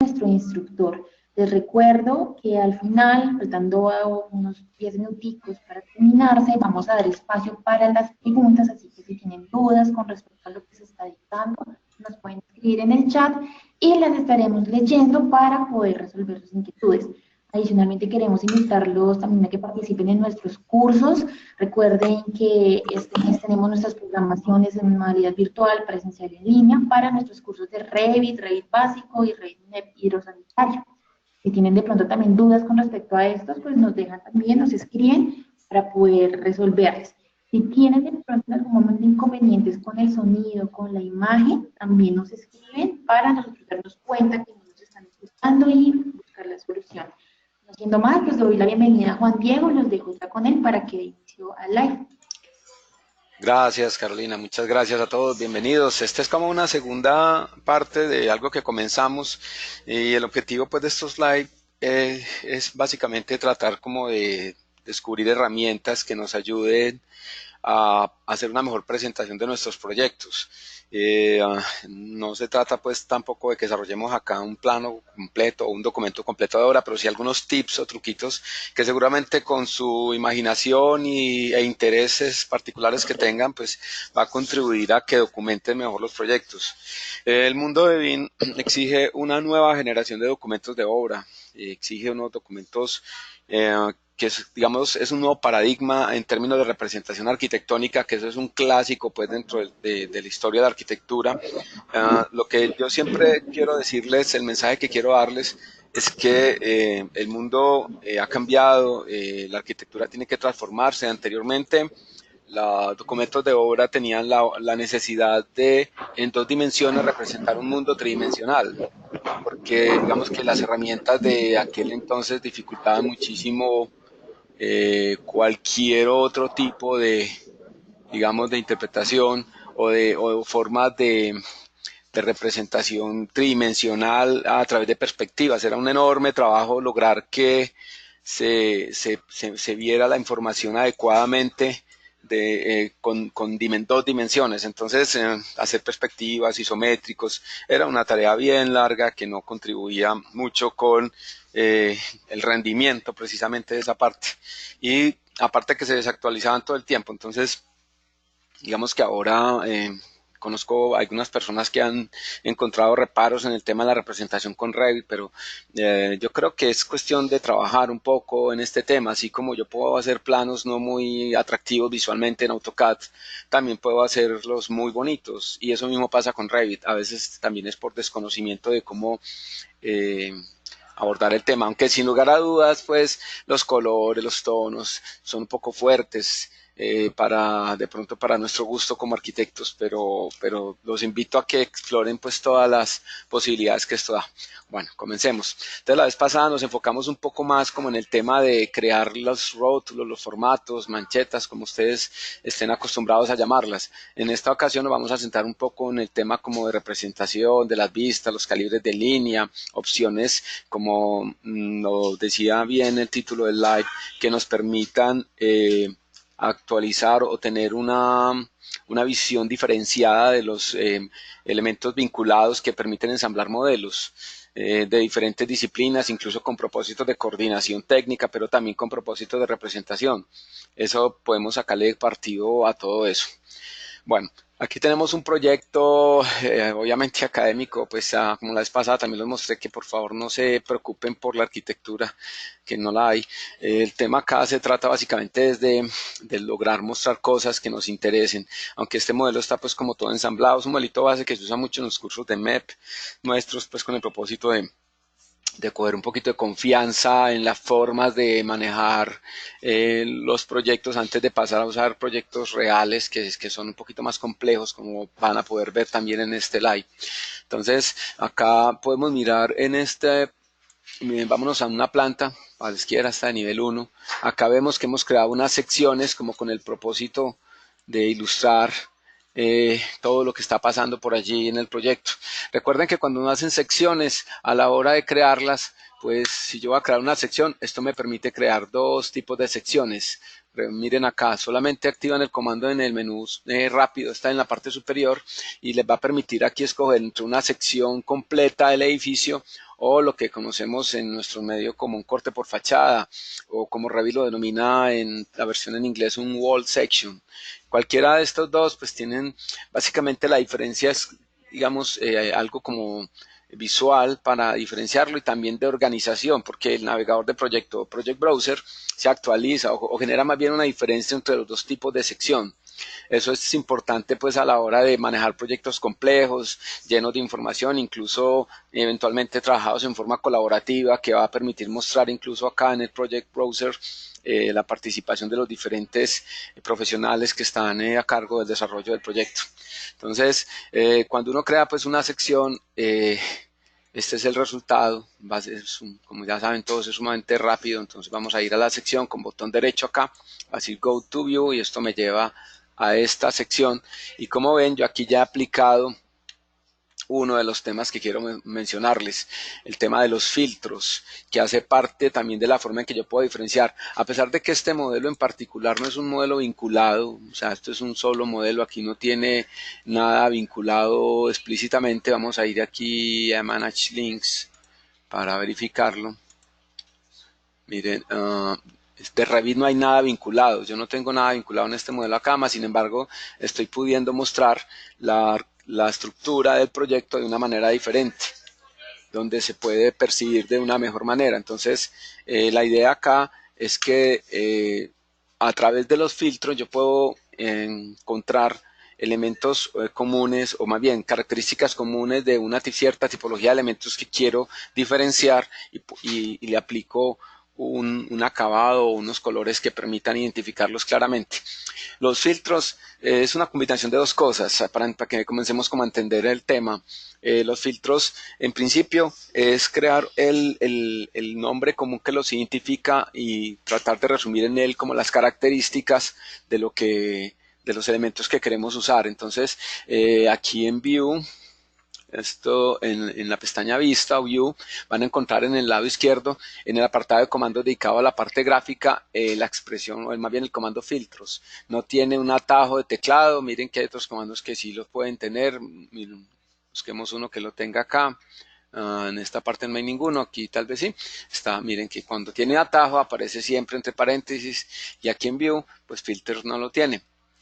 nuestro instructor. Les recuerdo que al final, faltando unos 10 minuticos para terminarse, vamos a dar espacio para las preguntas, así que si tienen dudas con respecto a lo que se está dictando, nos pueden escribir en el chat y las estaremos leyendo para poder resolver sus inquietudes. Adicionalmente queremos invitarlos también a que participen en nuestros cursos. Recuerden que este mes tenemos nuestras programaciones en modalidad virtual, presencial y en línea para nuestros cursos de Revit, Revit básico y Revit hidrosanitario. Si tienen de pronto también dudas con respecto a estos, pues nos dejan también, nos escriben para poder resolverles. Si tienen de pronto en algún momento inconvenientes con el sonido, con la imagen, también nos escriben para nosotros darnos cuenta que no nos están escuchando y buscar la solución. No siendo más, pues doy la bienvenida a Juan Diego, los dejo ya con él para que dé inicio al live. Gracias, Carolina. Muchas gracias a todos. Bienvenidos. Esta es como una segunda parte de algo que comenzamos y el objetivo pues de estos live es básicamente tratar como de descubrir herramientas que nos ayuden a hacer una mejor presentación de nuestros proyectos. No se trata pues tampoco de que desarrollemos acá un plano completo o un documento completo de obra, pero sí algunos tips o truquitos que seguramente con su imaginación e intereses particulares que tengan pues va a contribuir a que documenten mejor los proyectos. El mundo de BIM exige una nueva generación de documentos de obra, exige unos documentos que es, digamos, es un nuevo paradigma en términos de representación arquitectónica, que eso es un clásico pues dentro de la historia de la arquitectura. Lo que yo siempre quiero decirles, el mensaje que quiero darles es que el mundo ha cambiado, la arquitectura tiene que transformarse. Anteriormente los documentos de obra tenían la necesidad de en dos dimensiones representar un mundo tridimensional, porque digamos que las herramientas de aquel entonces dificultaban muchísimo cualquier otro tipo de, digamos, de interpretación o formas de representación tridimensional a través de perspectivas. Era un enorme trabajo lograr que se viera la información adecuadamente con dos dimensiones. Entonces, hacer perspectivas, isométricos, era una tarea bien larga que no contribuía mucho con el rendimiento precisamente de esa parte. Y aparte que se desactualizaban todo el tiempo. Entonces, digamos que ahora conozco algunas personas que han encontrado reparos en el tema de la representación con Revit, pero yo creo que es cuestión de trabajar un poco en este tema, así como yo puedo hacer planos no muy atractivos visualmente en AutoCAD, también puedo hacerlos muy bonitos, y eso mismo pasa con Revit. A veces también es por desconocimiento de cómo eh, abordar el tema, aunque sin lugar a dudas, pues los colores, los tonos son un poco fuertes para de pronto para nuestro gusto como arquitectos, pero los invito a que exploren pues todas las posibilidades que esto da. Bueno, comencemos. Entonces la vez pasada nos enfocamos un poco más como en el tema de crear los rótulos, los formatos, manchetas, como ustedes estén acostumbrados a llamarlas. En esta ocasión nos vamos a centrar un poco en el tema como de representación, de las vistas, los calibres de línea, opciones como lo decía bien el título del live, que nos permitan actualizar o tener una visión diferenciada de los elementos vinculados que permiten ensamblar modelos de diferentes disciplinas, incluso con propósitos de coordinación técnica, pero también con propósitos de representación. Eso podemos sacarle partido a todo eso. Bueno, aquí tenemos un proyecto obviamente académico, pues como la vez pasada también les mostré que por favor no se preocupen por la arquitectura, que no la hay. El tema acá se trata básicamente de lograr mostrar cosas que nos interesen, aunque este modelo está pues como todo ensamblado, es un modelito base que se usa mucho en los cursos de MEP nuestros, pues con el propósito de coger un poquito de confianza en las formas de manejar los proyectos antes de pasar a usar proyectos reales que son un poquito más complejos, como van a poder ver también en este live. Entonces acá podemos mirar en este, miren, vámonos a una planta a la izquierda, está de nivel 1. Acá vemos que hemos creado unas secciones como con el propósito de ilustrar todo lo que está pasando por allí en el proyecto. Recuerden que cuando uno hace secciones, a la hora de crearlas, pues si yo voy a crear una sección, esto me permite crear dos tipos de secciones. Miren acá, solamente activan el comando en el menú rápido, está en la parte superior y les va a permitir aquí escoger entre una sección completa del edificio o lo que conocemos en nuestro medio como un corte por fachada, o como Revit lo denomina en la versión en inglés un wall section. Cualquiera de estos dos pues tienen, básicamente la diferencia es, digamos, algo como visual para diferenciarlo, y también de organización, porque el navegador de proyecto, Project Browser, se actualiza o genera más bien una diferencia entre los dos tipos de sección. Eso es importante pues a la hora de manejar proyectos complejos, llenos de información, incluso eventualmente trabajados en forma colaborativa, que va a permitir mostrar incluso acá en el Project Browser la participación de los diferentes profesionales que están a cargo del desarrollo del proyecto. Entonces, cuando uno crea pues una sección, este es el resultado. Como ya saben todos, es sumamente rápido. Entonces vamos a ir a la sección con botón derecho acá, así Go to View, y esto me lleva a esta sección. Y como ven, yo aquí ya he aplicado uno de los temas que quiero mencionarles, el tema de los filtros, que hace parte también de la forma en que yo puedo diferenciar. A pesar de que este modelo en particular no es un modelo vinculado, o sea, esto es un solo modelo, aquí no tiene nada vinculado explícitamente. Vamos a ir aquí a Manage Links para verificarlo. Miren, de Revit no hay nada vinculado, yo no tengo nada vinculado en este modelo acá, más sin embargo estoy pudiendo mostrar la estructura del proyecto de una manera diferente, donde se puede percibir de una mejor manera. Entonces, la idea acá es que a través de los filtros yo puedo encontrar elementos comunes, o más bien características comunes de una cierta tipología de elementos que quiero diferenciar, y le aplico un acabado o unos colores que permitan identificarlos claramente. Los filtros es una combinación de dos cosas, para que comencemos como a entender el tema. Los filtros, en principio, es crear el nombre común que los identifica y tratar de resumir en él como las características de los elementos que queremos usar. Entonces, aquí en View, esto en la pestaña Vista o View, van a encontrar en el lado izquierdo, en el apartado de comandos dedicado a la parte gráfica, la expresión, o más bien el comando filtros. No tiene un atajo de teclado. Miren que hay otros comandos que sí los pueden tener. Miren, busquemos uno que lo tenga acá. En esta parte no hay ninguno, aquí tal vez sí. Está, miren que cuando tiene atajo aparece siempre entre paréntesis, y aquí en View, pues filters no lo tiene.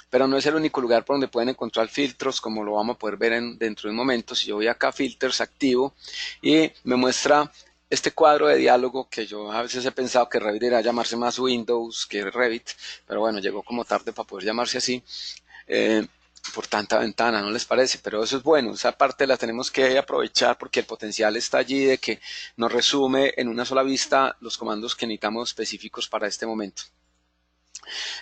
Pero no es el único lugar por donde pueden encontrar filtros, como lo vamos a poder ver dentro de un momento. Si yo voy acá a Filters, activo, y me muestra este cuadro de diálogo, que yo a veces he pensado que Revit debería llamarse más Windows que Revit, pero bueno, llegó como tarde para poder llamarse así, por tanta ventana, ¿no les parece? Pero eso es bueno, esa parte la tenemos que aprovechar, porque el potencial está allí de que nos resume en una sola vista los comandos que necesitamos específicos para este momento.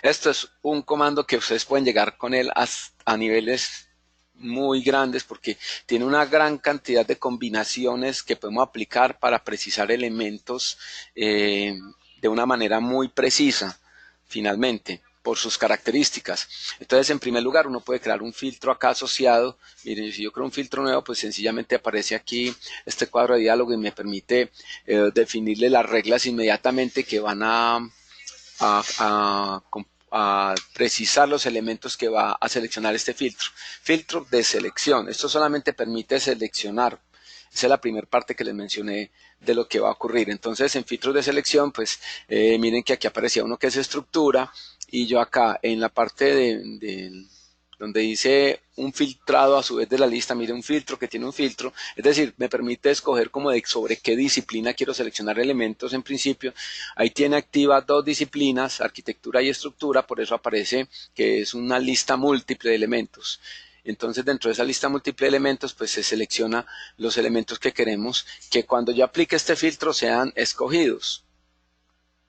Esto es un comando que ustedes pueden llegar con él a niveles muy grandes, porque tiene una gran cantidad de combinaciones que podemos aplicar para precisar elementos de una manera muy precisa, finalmente, por sus características. Entonces, en primer lugar, uno puede crear un filtro acá asociado. Miren, si yo creo un filtro nuevo, pues sencillamente aparece aquí este cuadro de diálogo y me permite definirle las reglas inmediatamente que van a precisar los elementos que va a seleccionar este filtro. Filtro de selección. Esto solamente permite seleccionar. Esa es la primera parte que les mencioné de lo que va a ocurrir. Entonces, en filtros de selección, pues miren que aquí aparecía uno que es estructura, y yo acá en la parte donde dice un filtrado a su vez de la lista, mire, un filtro que tiene un filtro, es decir, me permite escoger como sobre qué disciplina quiero seleccionar elementos en principio. Ahí tiene activas dos disciplinas, arquitectura y estructura, por eso aparece que es una lista múltiple de elementos. Entonces, dentro de esa lista múltiple de elementos, pues se selecciona los elementos que queremos que cuando yo aplique este filtro sean escogidos.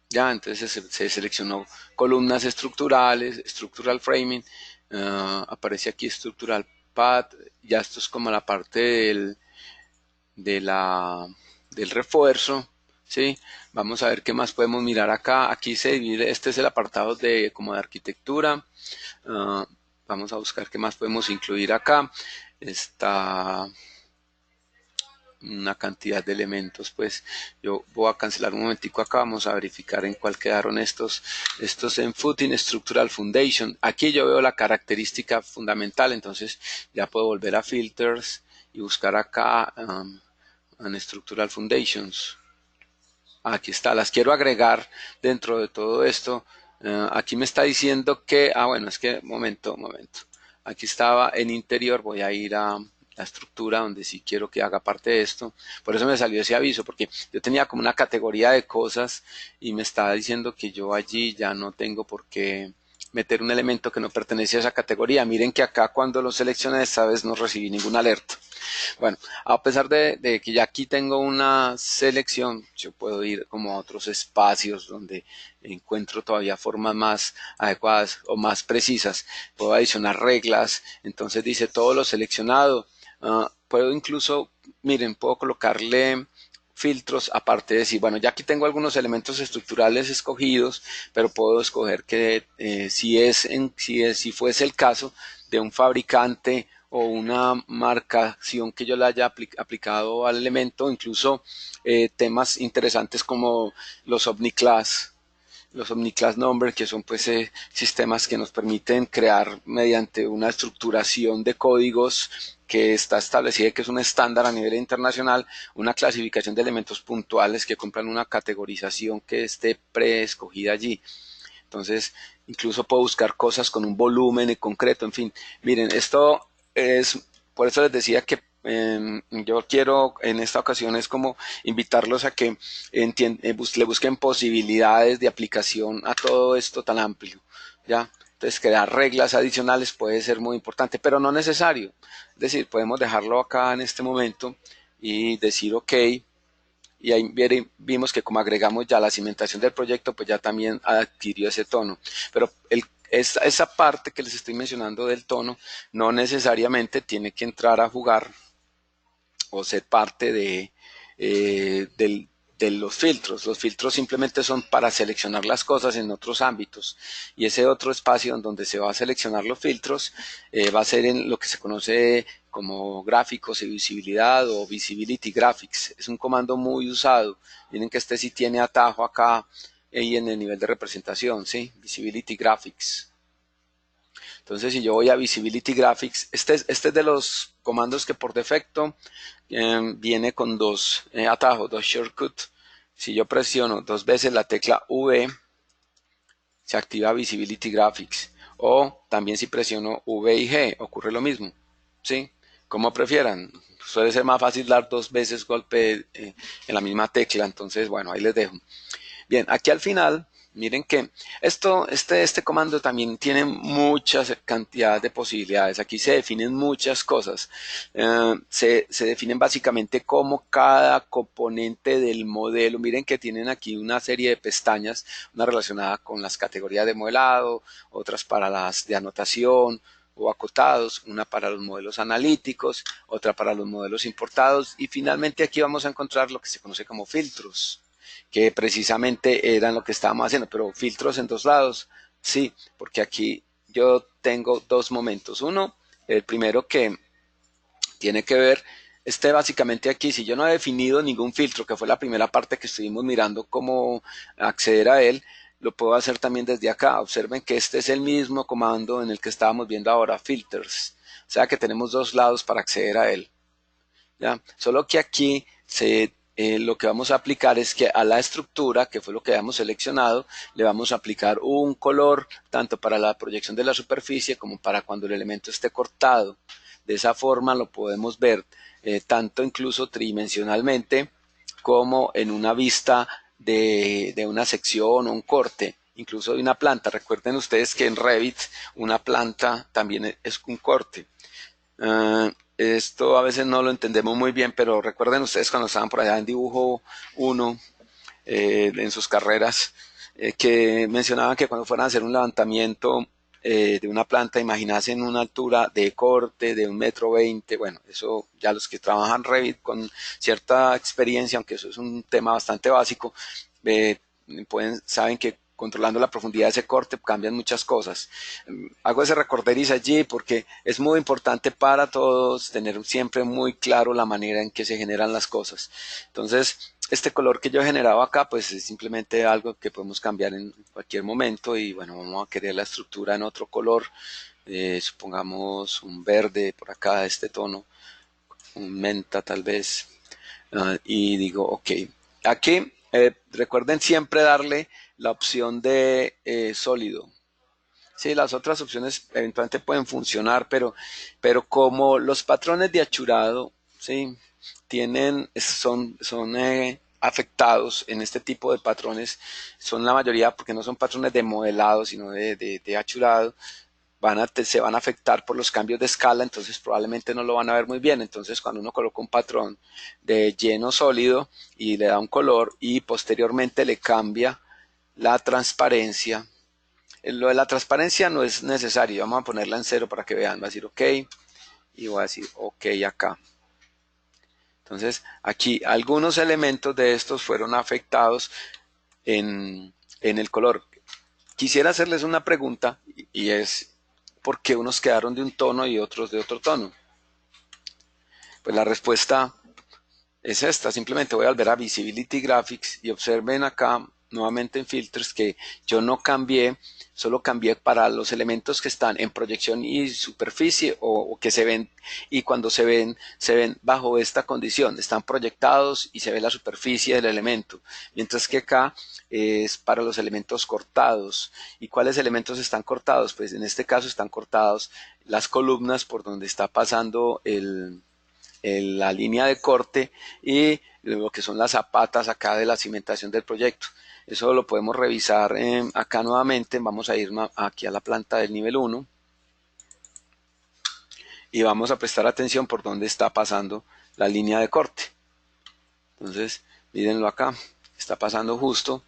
Ya, entonces se seleccionó columnas estructurales, structural framing, aparece aquí structural path. Ya esto es como la parte del refuerzo, ¿sí? Vamos a ver qué más podemos mirar acá. Aquí se divide, este es el apartado como de arquitectura. Vamos a buscar qué más podemos incluir acá. Está una cantidad de elementos. Pues yo voy a cancelar un momentico acá, vamos a verificar en cuál quedaron estos en Footing Structural Foundation. Aquí yo veo la característica fundamental, entonces ya puedo volver a Filters y buscar acá, and Structural Foundations. Aquí está, las quiero agregar dentro de todo esto. Aquí me está diciendo que, bueno, es que, momento. Aquí estaba en interior, voy a ir a la estructura donde sí quiero que haga parte de esto. Por eso me salió ese aviso, porque yo tenía como una categoría de cosas y me estaba diciendo que yo allí ya no tengo por qué meter un elemento que no pertenece a esa categoría. Miren que acá cuando lo seleccioné esta vez no recibí ninguna alerta. Bueno, a pesar de que ya aquí tengo una selección, yo puedo ir como a otros espacios donde encuentro todavía formas más adecuadas o más precisas. Puedo adicionar reglas, entonces dice todo lo seleccionado. Puedo incluso, miren, puedo colocarle filtros aparte de decir, bueno, ya aquí tengo algunos elementos estructurales escogidos, pero puedo escoger que si fuese el caso de un fabricante o una marcación que yo le haya aplicado al elemento, incluso temas interesantes como los omniclass number, que son pues sistemas que nos permiten crear mediante una estructuración de códigos que está establecida, que es un estándar a nivel internacional, una clasificación de elementos puntuales que cumplan una categorización que esté preescogida allí. Entonces, incluso puedo buscar cosas con un volumen en concreto, en fin. Miren, esto es, por eso les decía que yo quiero en esta ocasión es como invitarlos a que le busquen posibilidades de aplicación a todo esto tan amplio, ¿ya? Entonces, crear reglas adicionales puede ser muy importante, pero no necesario. Es decir, podemos dejarlo acá en este momento y decir OK, y ahí vimos que como agregamos ya la cimentación del proyecto, pues ya también adquirió ese tono. Pero esa parte que les estoy mencionando del tono no necesariamente tiene que entrar a jugar o ser parte de los filtros. Los filtros simplemente son para seleccionar las cosas en otros ámbitos, y ese otro espacio en donde se va a seleccionar los filtros va a ser en lo que se conoce como gráficos y visibilidad o visibility graphics. Es un comando muy usado. Miren que este sí tiene atajo acá y en el nivel de representación, ¿sí? Visibility graphics. Entonces, si yo voy a Visibility Graphics, este es de los comandos que por defecto viene con dos atajos, dos shortcuts. Si yo presiono dos veces la tecla V, se activa Visibility Graphics. O también si presiono V y G, ocurre lo mismo. ¿Sí? Como prefieran. Suele ser más fácil dar dos veces golpe en la misma tecla. Entonces, bueno, ahí les dejo. Bien, aquí al final, miren que este comando también tiene muchas cantidades de posibilidades. Aquí se definen muchas cosas. Se definen básicamente como cada componente del modelo. Miren que tienen aquí una serie de pestañas, una relacionada con las categorías de modelado, otras para las de anotación o acotados, una para los modelos analíticos, otra para los modelos importados, y finalmente aquí vamos a encontrar lo que se conoce como filtros, que precisamente eran lo que estábamos haciendo, pero filtros en dos lados, sí, porque aquí yo tengo dos momentos. Uno, el primero que tiene que ver, básicamente aquí, si yo no he definido ningún filtro, que fue la primera parte que estuvimos mirando cómo acceder a él, lo puedo hacer también desde acá. Observen que este es el mismo comando en el que estábamos viendo ahora, filters. O sea que tenemos dos lados para acceder a él. ¿Ya? Solo que aquí lo que vamos a aplicar es que a la estructura, que fue lo que habíamos seleccionado, le vamos a aplicar un color tanto para la proyección de la superficie como para cuando el elemento esté cortado. De esa forma lo podemos ver tanto incluso tridimensionalmente como en una vista de una sección o un corte, incluso de una planta. Recuerden ustedes que en Revit una planta también es un corte. Esto a veces no lo entendemos muy bien, pero recuerden ustedes cuando estaban por allá en dibujo 1 en sus carreras, que mencionaban que cuando fueran a hacer un levantamiento de una planta, imaginasen una altura de corte de 1,20 m. Bueno, eso ya los que trabajan Revit con cierta experiencia, aunque eso es un tema bastante básico, saben que controlando la profundidad de ese corte cambian muchas cosas. Hago ese recorderis allí porque es muy importante para todos tener siempre muy claro la manera en que se generan las cosas. Entonces, este color que yo he generado acá, pues es simplemente algo que podemos cambiar en cualquier momento, y bueno, vamos a querer la estructura en otro color, supongamos un verde por acá, este tono, un menta tal vez. y digo, ok, aquí recuerden siempre darle la opción de sólido. Sí, las otras opciones eventualmente pueden funcionar, pero como los patrones de achurado, sí, son afectados en este tipo de patrones, son la mayoría porque no son patrones de modelado, sino de achurado, se van a afectar por los cambios de escala, entonces probablemente no lo van a ver muy bien. Entonces cuando uno coloca un patrón de lleno sólido y le da un color y posteriormente le cambia la transparencia, lo de la transparencia no es necesario, vamos a ponerla en cero para que vean, va a decir ok y voy a decir ok acá. Entonces aquí algunos elementos de estos fueron afectados en el color. Quisiera hacerles una pregunta y es ¿por qué unos quedaron de un tono y otros de otro tono? Pues la respuesta es esta, simplemente voy a volver a Visibility Graphics y observen acá nuevamente en Filters que yo no cambié, solo cambié para los elementos que están en proyección y superficie o que se ven y cuando se ven bajo esta condición, están proyectados y se ve la superficie del elemento, mientras que acá es para los elementos cortados. ¿Y cuáles elementos están cortados? Pues en este caso están cortados las columnas por donde está pasando la línea de corte y lo que son las zapatas acá de la cimentación del proyecto. Eso lo podemos revisar acá nuevamente. Vamos a ir aquí a la planta del nivel 1 y vamos a prestar atención por dónde está pasando la línea de corte. Entonces, mírenlo acá, está pasando justo.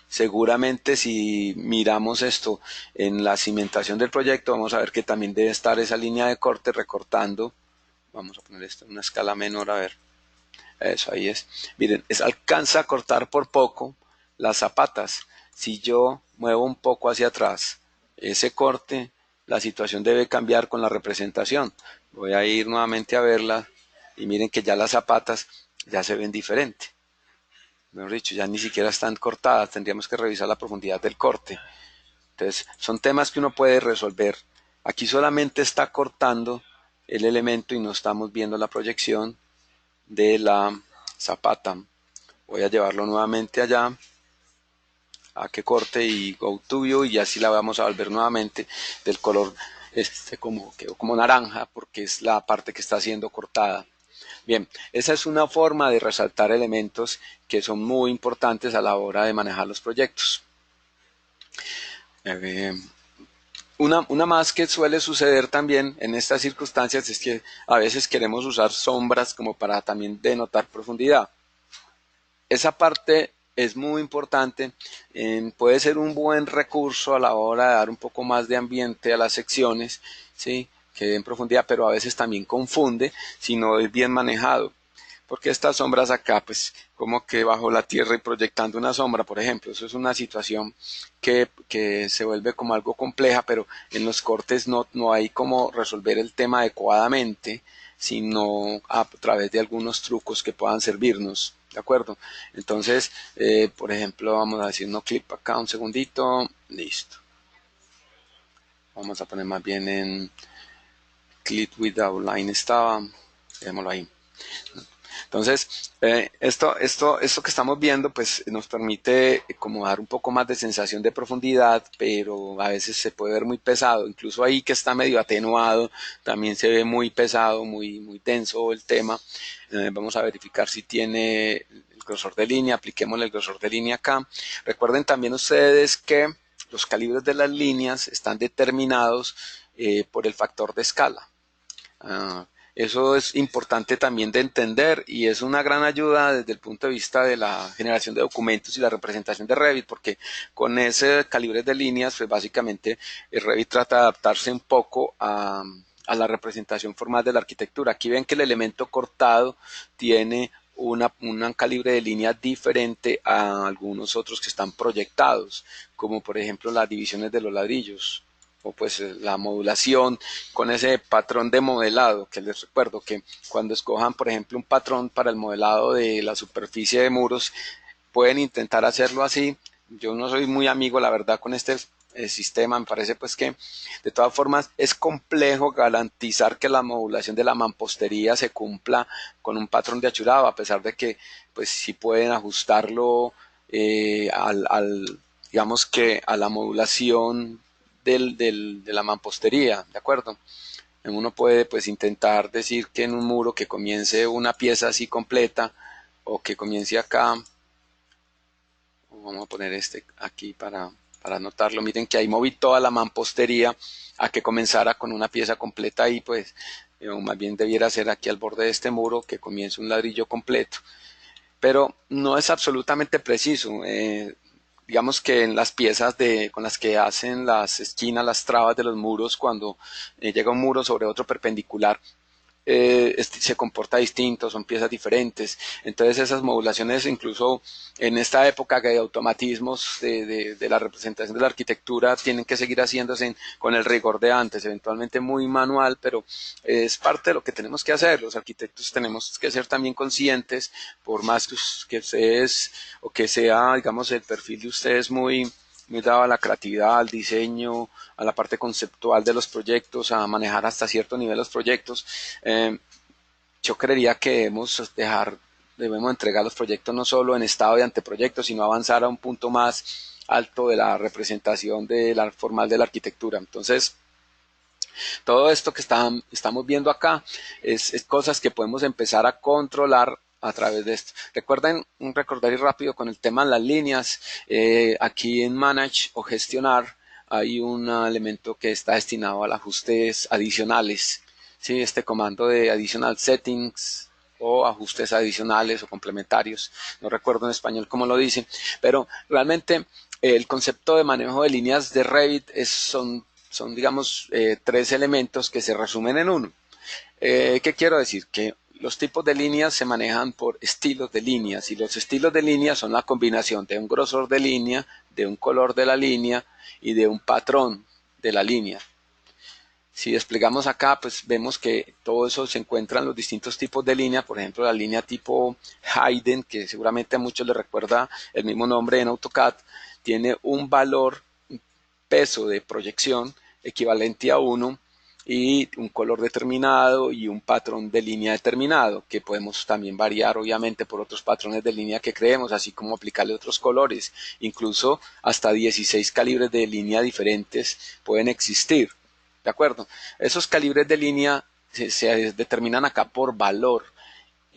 Seguramente si miramos esto en la cimentación del proyecto, vamos a ver que también debe estar esa línea de corte recortando. Vamos a poner esto en una escala menor, a ver. Eso, ahí es. Miren, alcanza a cortar por poco las zapatas. Si yo muevo un poco hacia atrás ese corte, la situación debe cambiar con la representación. Voy a ir nuevamente a verla y miren que ya las zapatas ya se ven diferente. Mejor dicho, ya ni siquiera están cortadas. Tendríamos que revisar la profundidad del corte. Entonces, son temas que uno puede resolver. Aquí solamente está cortando el elemento y no estamos viendo la proyección de la zapata. Voy a llevarlo nuevamente allá a que corte y go to view y así la vamos a volver nuevamente del color quedó como naranja porque es la parte que está siendo cortada. Bien, esa es una forma de resaltar elementos que son muy importantes a la hora de manejar los proyectos. Una más que suele suceder también en estas circunstancias es que a veces queremos usar sombras como para también denotar profundidad. Esa parte es muy importante, puede ser un buen recurso a la hora de dar un poco más de ambiente a las secciones, ¿sí? Que den profundidad, pero a veces también confunde si no es bien manejado. Porque estas sombras acá, pues como que bajo la tierra y proyectando una sombra, por ejemplo, eso es una situación que se vuelve como algo compleja, pero en los cortes no hay como resolver el tema adecuadamente, sino a través de algunos trucos que puedan servirnos. ¿De acuerdo? Entonces, por ejemplo, vamos a decir no clip acá un segundito. Listo. Vamos a poner más bien en clip without line estaba. Dejémoslo ahí. Entonces, esto que estamos viendo, pues nos permite como dar un poco más de sensación de profundidad, pero a veces se puede ver muy pesado. Incluso ahí que está medio atenuado, también se ve muy pesado, muy denso el tema. Vamos a verificar si tiene el grosor de línea, apliquémosle el grosor de línea acá. Recuerden también ustedes que los calibres de las líneas están determinados por el factor de escala. Eso es importante también de entender y es una gran ayuda desde el punto de vista de la generación de documentos y la representación de Revit, porque con ese calibre de líneas, pues básicamente Revit trata de adaptarse un poco a la representación formal de la arquitectura. Aquí ven que el elemento cortado tiene un calibre de línea diferente a algunos otros que están proyectados, como por ejemplo las divisiones de los ladrillos o pues la modulación con ese patrón de modelado, que les recuerdo que cuando escojan por ejemplo un patrón para el modelado de la superficie de muros pueden intentar hacerlo así. Yo no soy muy amigo la verdad con este sistema. Me parece pues que de todas formas es complejo garantizar que la modulación de la mampostería se cumpla con un patrón de achurado, a pesar de que pues sí pueden ajustarlo digamos que a la modulación de la mampostería, ¿de acuerdo? Uno puede pues intentar decir que en un muro que comience una pieza así completa o que comience acá, vamos a poner este aquí para anotarlo. Miren que ahí moví toda la mampostería a que comenzara con una pieza completa y pues más bien debiera ser aquí al borde de este muro que comience un ladrillo completo. Pero no es absolutamente preciso. Digamos que en las piezas con las que hacen las esquinas, las trabas de los muros, cuando llega un muro sobre otro perpendicular, se comporta distinto, son piezas diferentes. Entonces esas modulaciones, incluso en esta época que hay automatismos de la representación de la arquitectura, tienen que seguir haciéndose con el rigor de antes, eventualmente muy manual, pero es parte de lo que tenemos que hacer. Los arquitectos tenemos que ser también conscientes, por más que ustedes, o que sea, digamos, el perfil de ustedes muy dado a la creatividad, al diseño, a la parte conceptual de los proyectos, a manejar hasta cierto nivel los proyectos. Yo creería que debemos entregar los proyectos no solo en estado de anteproyecto, sino avanzar a un punto más alto de la representación formal de la arquitectura. Entonces, todo esto que estamos viendo acá es cosas que podemos empezar a controlar a través de esto. Recuerden, un recordario rápido con el tema de las líneas. Aquí en Manage o Gestionar hay un elemento que está destinado a ajustes adicionales. ¿Sí? Este comando de Additional Settings o ajustes adicionales o complementarios. No recuerdo en español cómo lo dice, pero realmente el concepto de manejo de líneas de Revit son digamos, tres elementos que se resumen en uno. ¿Qué quiero decir? Que los tipos de líneas se manejan por estilos de líneas y los estilos de líneas son la combinación de un grosor de línea, de un color de la línea y de un patrón de la línea. Si desplegamos acá, pues vemos que todo eso se encuentra en los distintos tipos de línea, por ejemplo, la línea tipo Hayden, que seguramente a muchos les recuerda el mismo nombre en AutoCAD, tiene un valor, un peso de proyección equivalente a 1 y un color determinado y un patrón de línea determinado, que podemos también variar obviamente por otros patrones de línea que creemos, así como aplicarle otros colores. Incluso hasta 16 calibres de línea diferentes pueden existir. ¿De acuerdo? Esos calibres de línea se determinan acá por valor.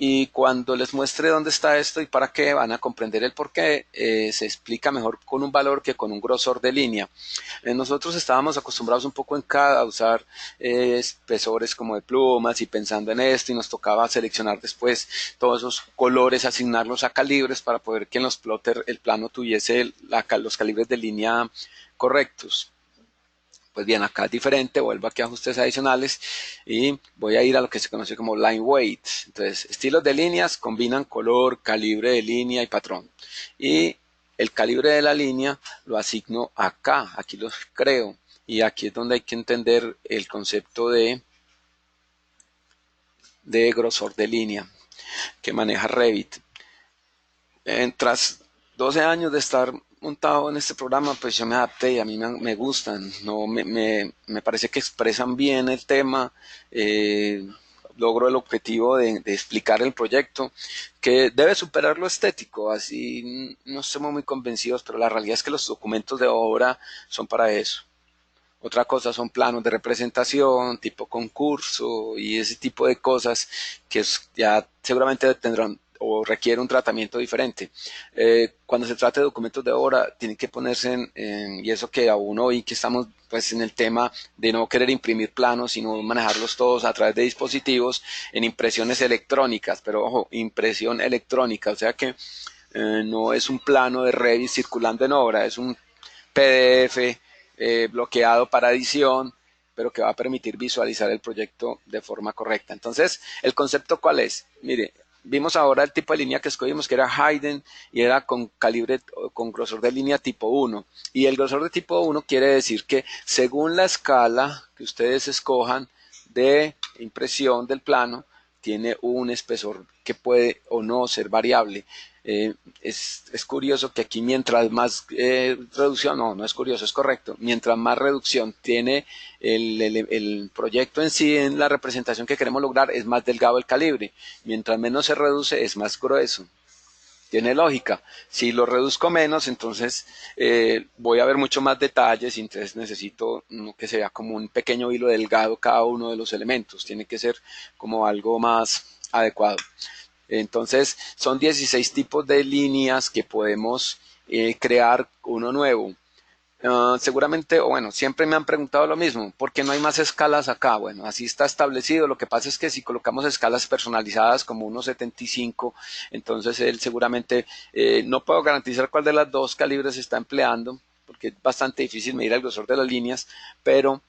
Y cuando les muestre dónde está esto y para qué, van a comprender el por qué. Se explica mejor con un valor que con un grosor de línea. Nosotros estábamos acostumbrados un poco en CAD a usar espesores como de plumas y pensando en esto, y nos tocaba seleccionar después todos esos colores, asignarlos a calibres para poder que en los plotter el plano tuviese los calibres de línea correctos. Pues bien, acá es diferente, vuelvo aquí a ajustes adicionales y voy a ir a lo que se conoce como line weight. Entonces, estilos de líneas combinan color, calibre de línea y patrón. Y el calibre de la línea lo asigno acá, aquí los creo. Y aquí es donde hay que entender el concepto de grosor de línea que maneja Revit. Tras 12 años de estar montado en este programa, pues yo me adapté y a mí me gustan, no me parece que expresan bien el tema, logro el objetivo de explicar el proyecto, que debe superar lo estético, así no estamos muy convencidos, pero la realidad es que los documentos de obra son para eso. Otra cosa son planos de representación, tipo concurso y ese tipo de cosas que ya seguramente tendrán o requiere un tratamiento diferente. Cuando se trata de documentos de obra, tienen que ponerse y eso que aún hoy que estamos pues en el tema de no querer imprimir planos, sino manejarlos todos a través de dispositivos en impresiones electrónicas, pero ojo, impresión electrónica, o sea que no es un plano de Revit circulando en obra, es un PDF bloqueado para edición, pero que va a permitir visualizar el proyecto de forma correcta. Entonces, ¿el concepto cuál es? Mire, vimos ahora el tipo de línea que escogimos, que era Hayden, y era con calibre, con grosor de línea tipo 1. Y el grosor de tipo 1 quiere decir que según la escala que ustedes escojan de impresión del plano, tiene un espesor que puede o no ser variable. Es curioso que aquí mientras más reducción, no es curioso, es correcto, mientras más reducción tiene el proyecto en sí, en la representación que queremos lograr, es más delgado el calibre, mientras menos se reduce es más grueso. Tiene lógica. Si lo reduzco menos, entonces voy a ver mucho más detalles y entonces necesito que se vea como un pequeño hilo delgado cada uno de los elementos. Tiene que ser como algo más adecuado. Entonces, son 16 tipos de líneas que podemos crear uno nuevo. Seguramente, o bueno, siempre me han preguntado lo mismo, ¿por qué no hay más escalas acá? Bueno, así está establecido. Lo que pasa es que si colocamos escalas personalizadas como 1.75, entonces él seguramente no puedo garantizar cuál de las dos calibres está empleando, porque es bastante difícil medir el grosor de las líneas, pero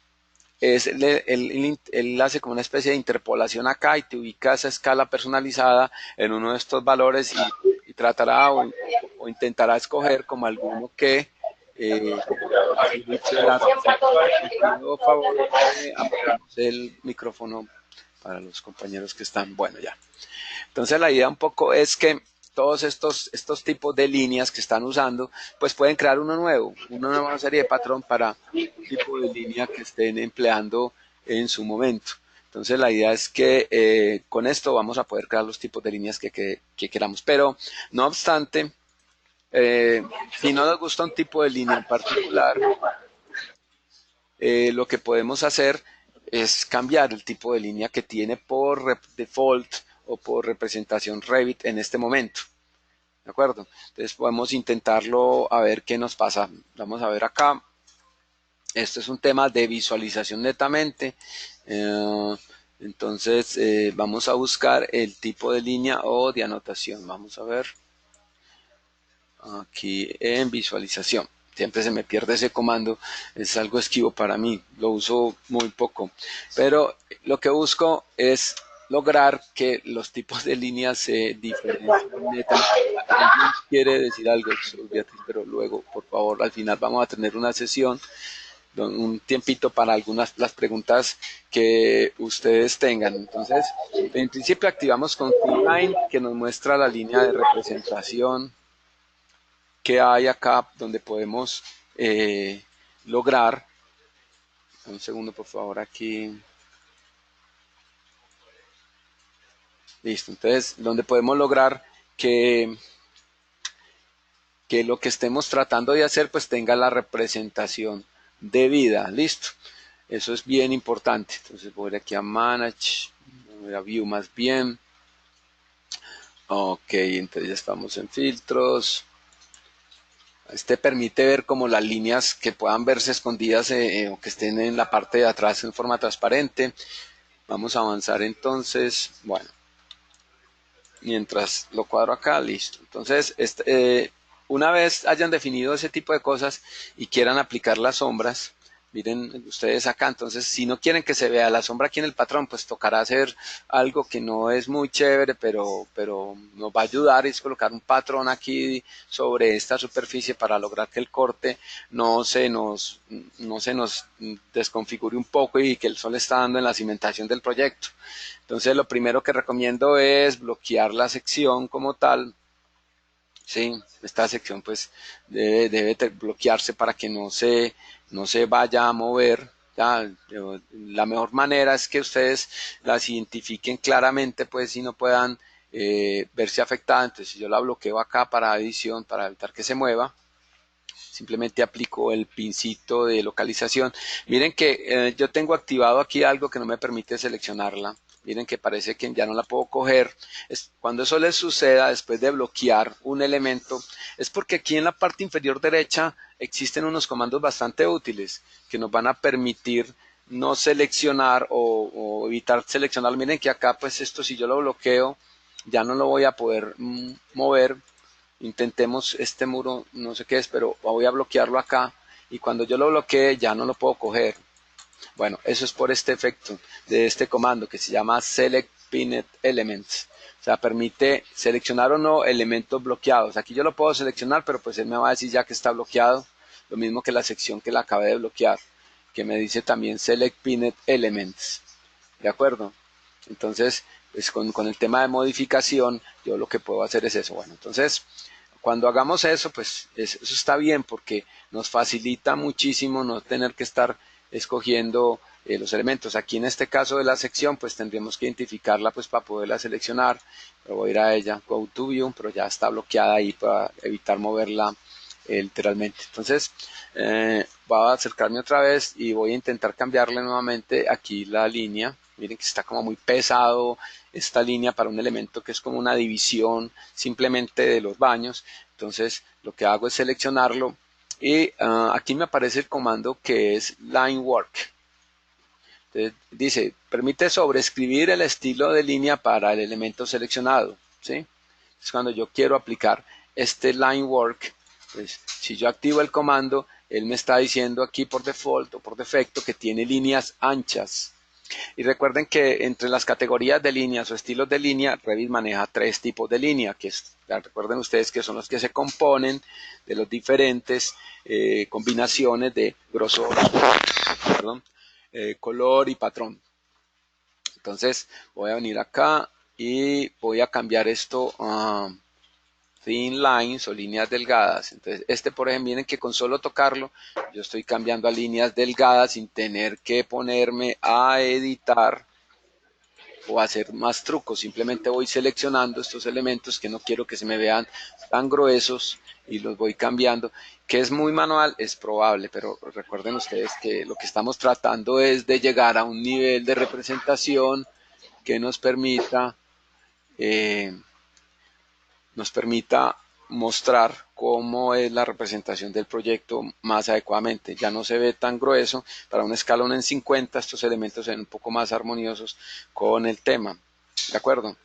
él hace como una especie de interpolación acá y te ubica esa escala personalizada en uno de estos valores y tratará o intentará escoger como alguno que facilite la representación. Por favor, apagamos el micrófono para los compañeros que están, bueno, ya. Entonces la idea un poco es que todos estos tipos de líneas que están usando, pues pueden crear uno nuevo, una nueva serie de patrón para el tipo de línea que estén empleando en su momento. Entonces la idea es que con esto vamos a poder crear los tipos de líneas que queramos. Pero no obstante, si no nos gusta un tipo de línea en particular, lo que podemos hacer es cambiar el tipo de línea que tiene por default o por representación Revit en este momento. ¿De acuerdo? Entonces podemos intentarlo a ver qué nos pasa. Vamos a ver acá. Esto es un tema de visualización netamente. Entonces vamos a buscar el tipo de línea o de anotación. Vamos a ver aquí en visualización. Siempre se me pierde ese comando, es algo esquivo para mí, lo uso muy poco. Pero lo que busco es lograr que los tipos de líneas se diferencien netamente. ¿Alguien quiere decir algo, Beatriz? Pero luego, por favor, al final vamos a tener una sesión, un tiempito para algunas las preguntas que ustedes tengan. Entonces, en principio activamos con Line, que nos muestra la línea de representación que hay acá donde podemos lograr. Un segundo, por favor, aquí. Listo. Entonces, donde podemos lograr que lo que estemos tratando de hacer pues tenga la representación debida. Listo. Eso es bien importante. Entonces voy aquí a Manage, voy a View más bien. Ok, entonces ya estamos en filtros. Este permite ver como las líneas que puedan verse escondidas o que estén en la parte de atrás en forma transparente. Vamos a avanzar entonces. Bueno, mientras lo cuadro acá, listo. Entonces, una vez hayan definido ese tipo de cosas y quieran aplicar las sombras, miren ustedes acá, entonces si no quieren que se vea la sombra aquí en el patrón, pues tocará hacer algo que no es muy chévere, pero nos va a ayudar, es colocar un patrón aquí sobre esta superficie para lograr que el corte no se nos desconfigure un poco y que el sol está dando en la cimentación del proyecto. Entonces lo primero que recomiendo es bloquear la sección como tal. Sí, esta sección pues debe bloquearse para que no se vaya a mover. Ya, la mejor manera es que ustedes las identifiquen claramente pues y no puedan verse afectadas. Entonces si yo la bloqueo acá para edición, para evitar que se mueva, simplemente aplico el pincito de localización. Miren que yo tengo activado aquí algo que no me permite seleccionarla. Miren que parece que ya no la puedo coger. Cuando eso les suceda después de bloquear un elemento, es porque aquí en la parte inferior derecha existen unos comandos bastante útiles que nos van a permitir no seleccionar o evitar seleccionar. Miren que acá pues esto si yo lo bloqueo ya no lo voy a poder mover. Intentemos este muro, no sé qué es, pero voy a bloquearlo acá y cuando yo lo bloquee ya no lo puedo coger. Bueno, eso es por este efecto de este comando que se llama Select Pinned Elements. O sea, permite seleccionar o no elementos bloqueados. Aquí yo lo puedo seleccionar, pero pues él me va a decir ya que está bloqueado. Lo mismo que la sección que la acabé de bloquear, que me dice también Select Pinned Elements. ¿De acuerdo? Entonces, pues con el tema de modificación, yo lo que puedo hacer es eso. Bueno, entonces, cuando hagamos eso, pues eso está bien porque nos facilita muchísimo no tener que estar escogiendo los elementos. Aquí en este caso de la sección, pues tendríamos que identificarla pues para poderla seleccionar. Pero voy a ir a ella, Go to View, pero ya está bloqueada ahí para evitar moverla literalmente. Entonces, voy a acercarme otra vez y voy a intentar cambiarle nuevamente aquí la línea. Miren que está como muy pesado esta línea para un elemento que es como una división simplemente de los baños. Entonces, lo que hago es seleccionarlo y aquí me aparece el comando que es line work. Entonces, dice, permite sobreescribir el estilo de línea para el elemento seleccionado, ¿sí? Es cuando yo quiero aplicar este line work, pues si yo activo el comando, él me está diciendo aquí por default o por defecto que tiene líneas anchas. Y recuerden que entre las categorías de líneas o estilos de línea, Revit maneja 3 tipos de línea, que recuerden ustedes que son los que se componen de los diferentes combinaciones de grosor, perdón, color y patrón. Entonces voy a venir acá y voy a cambiar esto a thin lines o líneas delgadas. Entonces por ejemplo, miren que con solo tocarlo yo estoy cambiando a líneas delgadas sin tener que ponerme a editar o hacer más trucos. Simplemente voy seleccionando estos elementos que no quiero que se me vean tan gruesos y los voy cambiando. Que es muy manual, es probable, pero recuerden ustedes que lo que estamos tratando es de llegar a un nivel de representación que nos permita mostrar cómo es la representación del proyecto más adecuadamente. Ya no se ve tan grueso, para un escalón en 50 estos elementos se ven un poco más armoniosos con el tema, ¿de acuerdo?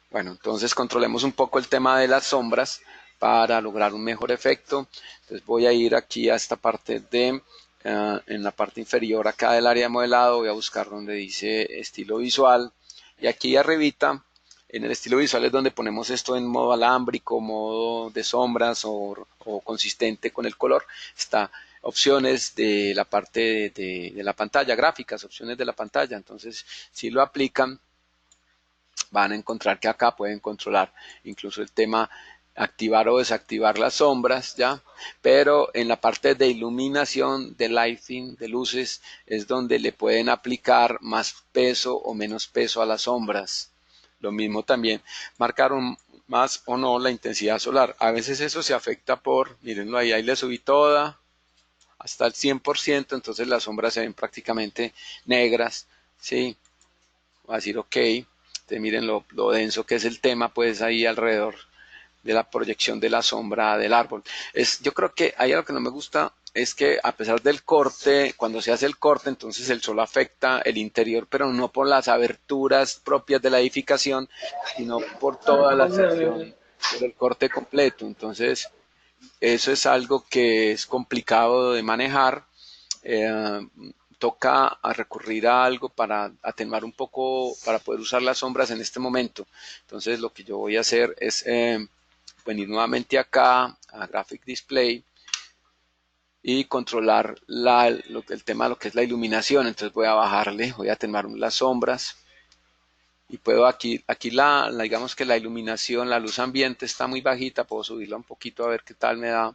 Bueno, entonces controlemos un poco el tema de las sombras para lograr un mejor efecto. Entonces voy a ir aquí a esta parte de, en la parte inferior acá del área de modelado, voy a buscar donde dice estilo visual y aquí arribita en el estilo visual es donde ponemos esto en modo alámbrico, modo de sombras o consistente con el color. Está opciones de la parte de la pantalla, gráficas, opciones de la pantalla. Entonces, si lo aplican, van a encontrar que acá pueden controlar incluso el tema activar o desactivar las sombras, ¿ya? Pero en la parte de iluminación, de lighting, de luces, es donde le pueden aplicar más peso o menos peso a las sombras. Lo mismo también, marcar más o no la intensidad solar. A veces eso se afecta por, mírenlo ahí le subí toda hasta el 100%, entonces las sombras se ven prácticamente negras, ¿sí? Voy a decir ok. Entonces miren lo denso que es el tema pues ahí alrededor de la proyección de la sombra del árbol. Yo creo que ahí algo que no me gusta es que a pesar del corte, cuando se hace el corte, entonces el sol afecta el interior, pero no por las aberturas propias de la edificación, sino por toda la sección, por el corte completo. Entonces, eso es algo que es complicado de manejar. Eh, Toca a recurrir a algo para atenuar un poco, para poder usar las sombras en este momento. Entonces lo que yo voy a hacer es venir nuevamente acá a Graphic Display y controlar el tema de lo que es la iluminación. Entonces voy a bajarle, voy a atenuar las sombras y puedo aquí digamos que la iluminación, la luz ambiente está muy bajita, puedo subirla un poquito a ver qué tal me da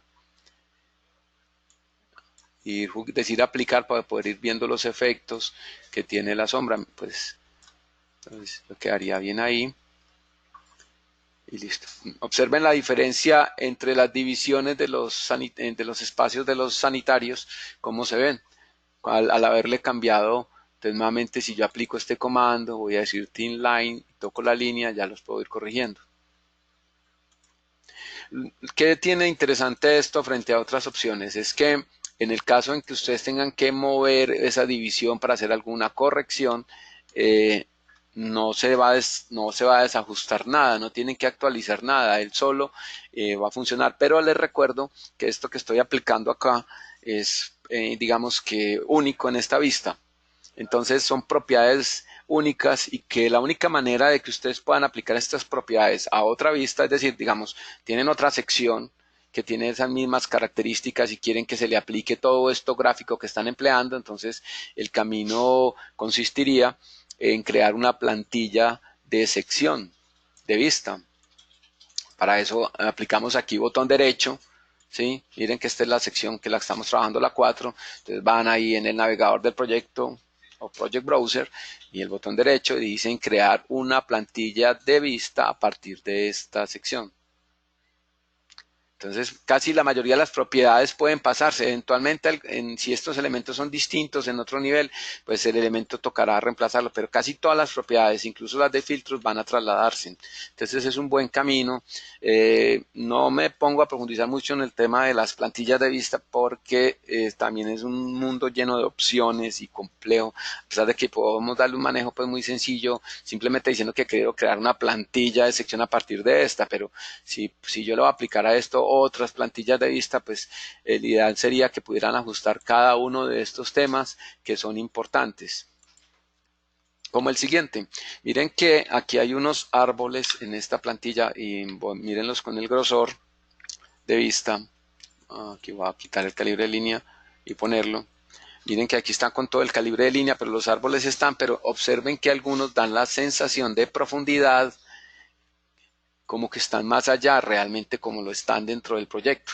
y decir aplicar para poder ir viendo los efectos que tiene la sombra. Pues entonces lo quedaría bien ahí y listo. Observen la diferencia entre las divisiones de los espacios de los sanitarios, cómo se ven al haberle cambiado. Entonces nuevamente si yo aplico este comando, voy a decir thin line, toco la línea, ya los puedo ir corrigiendo. ¿Qué tiene interesante esto frente a otras opciones? Es que en el caso en que ustedes tengan que mover esa división para hacer alguna corrección, no se va a desajustar nada, no tienen que actualizar nada, él solo va a funcionar. Pero les recuerdo que esto que estoy aplicando acá es, digamos que único en esta vista. Entonces son propiedades únicas y que la única manera de que ustedes puedan aplicar estas propiedades a otra vista, es decir, digamos, tienen otra sección que tiene esas mismas características y quieren que se le aplique todo esto gráfico que están empleando, entonces el camino consistiría en crear una plantilla de sección de vista. Para eso aplicamos aquí botón derecho, ¿sí? Miren que esta es la sección que la estamos trabajando, la 4. Entonces van ahí en el navegador del proyecto o Project Browser y el botón derecho y dicen crear una plantilla de vista a partir de esta sección. Entonces, casi la mayoría de las propiedades pueden pasarse. Eventualmente, si estos elementos son distintos en otro nivel, pues el elemento tocará reemplazarlo, pero casi todas las propiedades, incluso las de filtros, van a trasladarse. Entonces, es un buen camino. No me pongo a profundizar mucho en el tema de las plantillas de vista porque también es un mundo lleno de opciones y complejo, a pesar de que podemos darle un manejo pues muy sencillo, simplemente diciendo que quiero crear una plantilla de sección a partir de esta, pero si yo lo voy a aplicar a esto otras plantillas de vista, pues el ideal sería que pudieran ajustar cada uno de estos temas que son importantes. Como el siguiente, miren que aquí hay unos árboles en esta plantilla y mírenlos con el grosor de vista. Aquí voy a quitar el calibre de línea y ponerlo. Miren que aquí están con todo el calibre de línea, pero los árboles están, pero observen que algunos dan la sensación de profundidad como que están más allá realmente como lo están dentro del proyecto.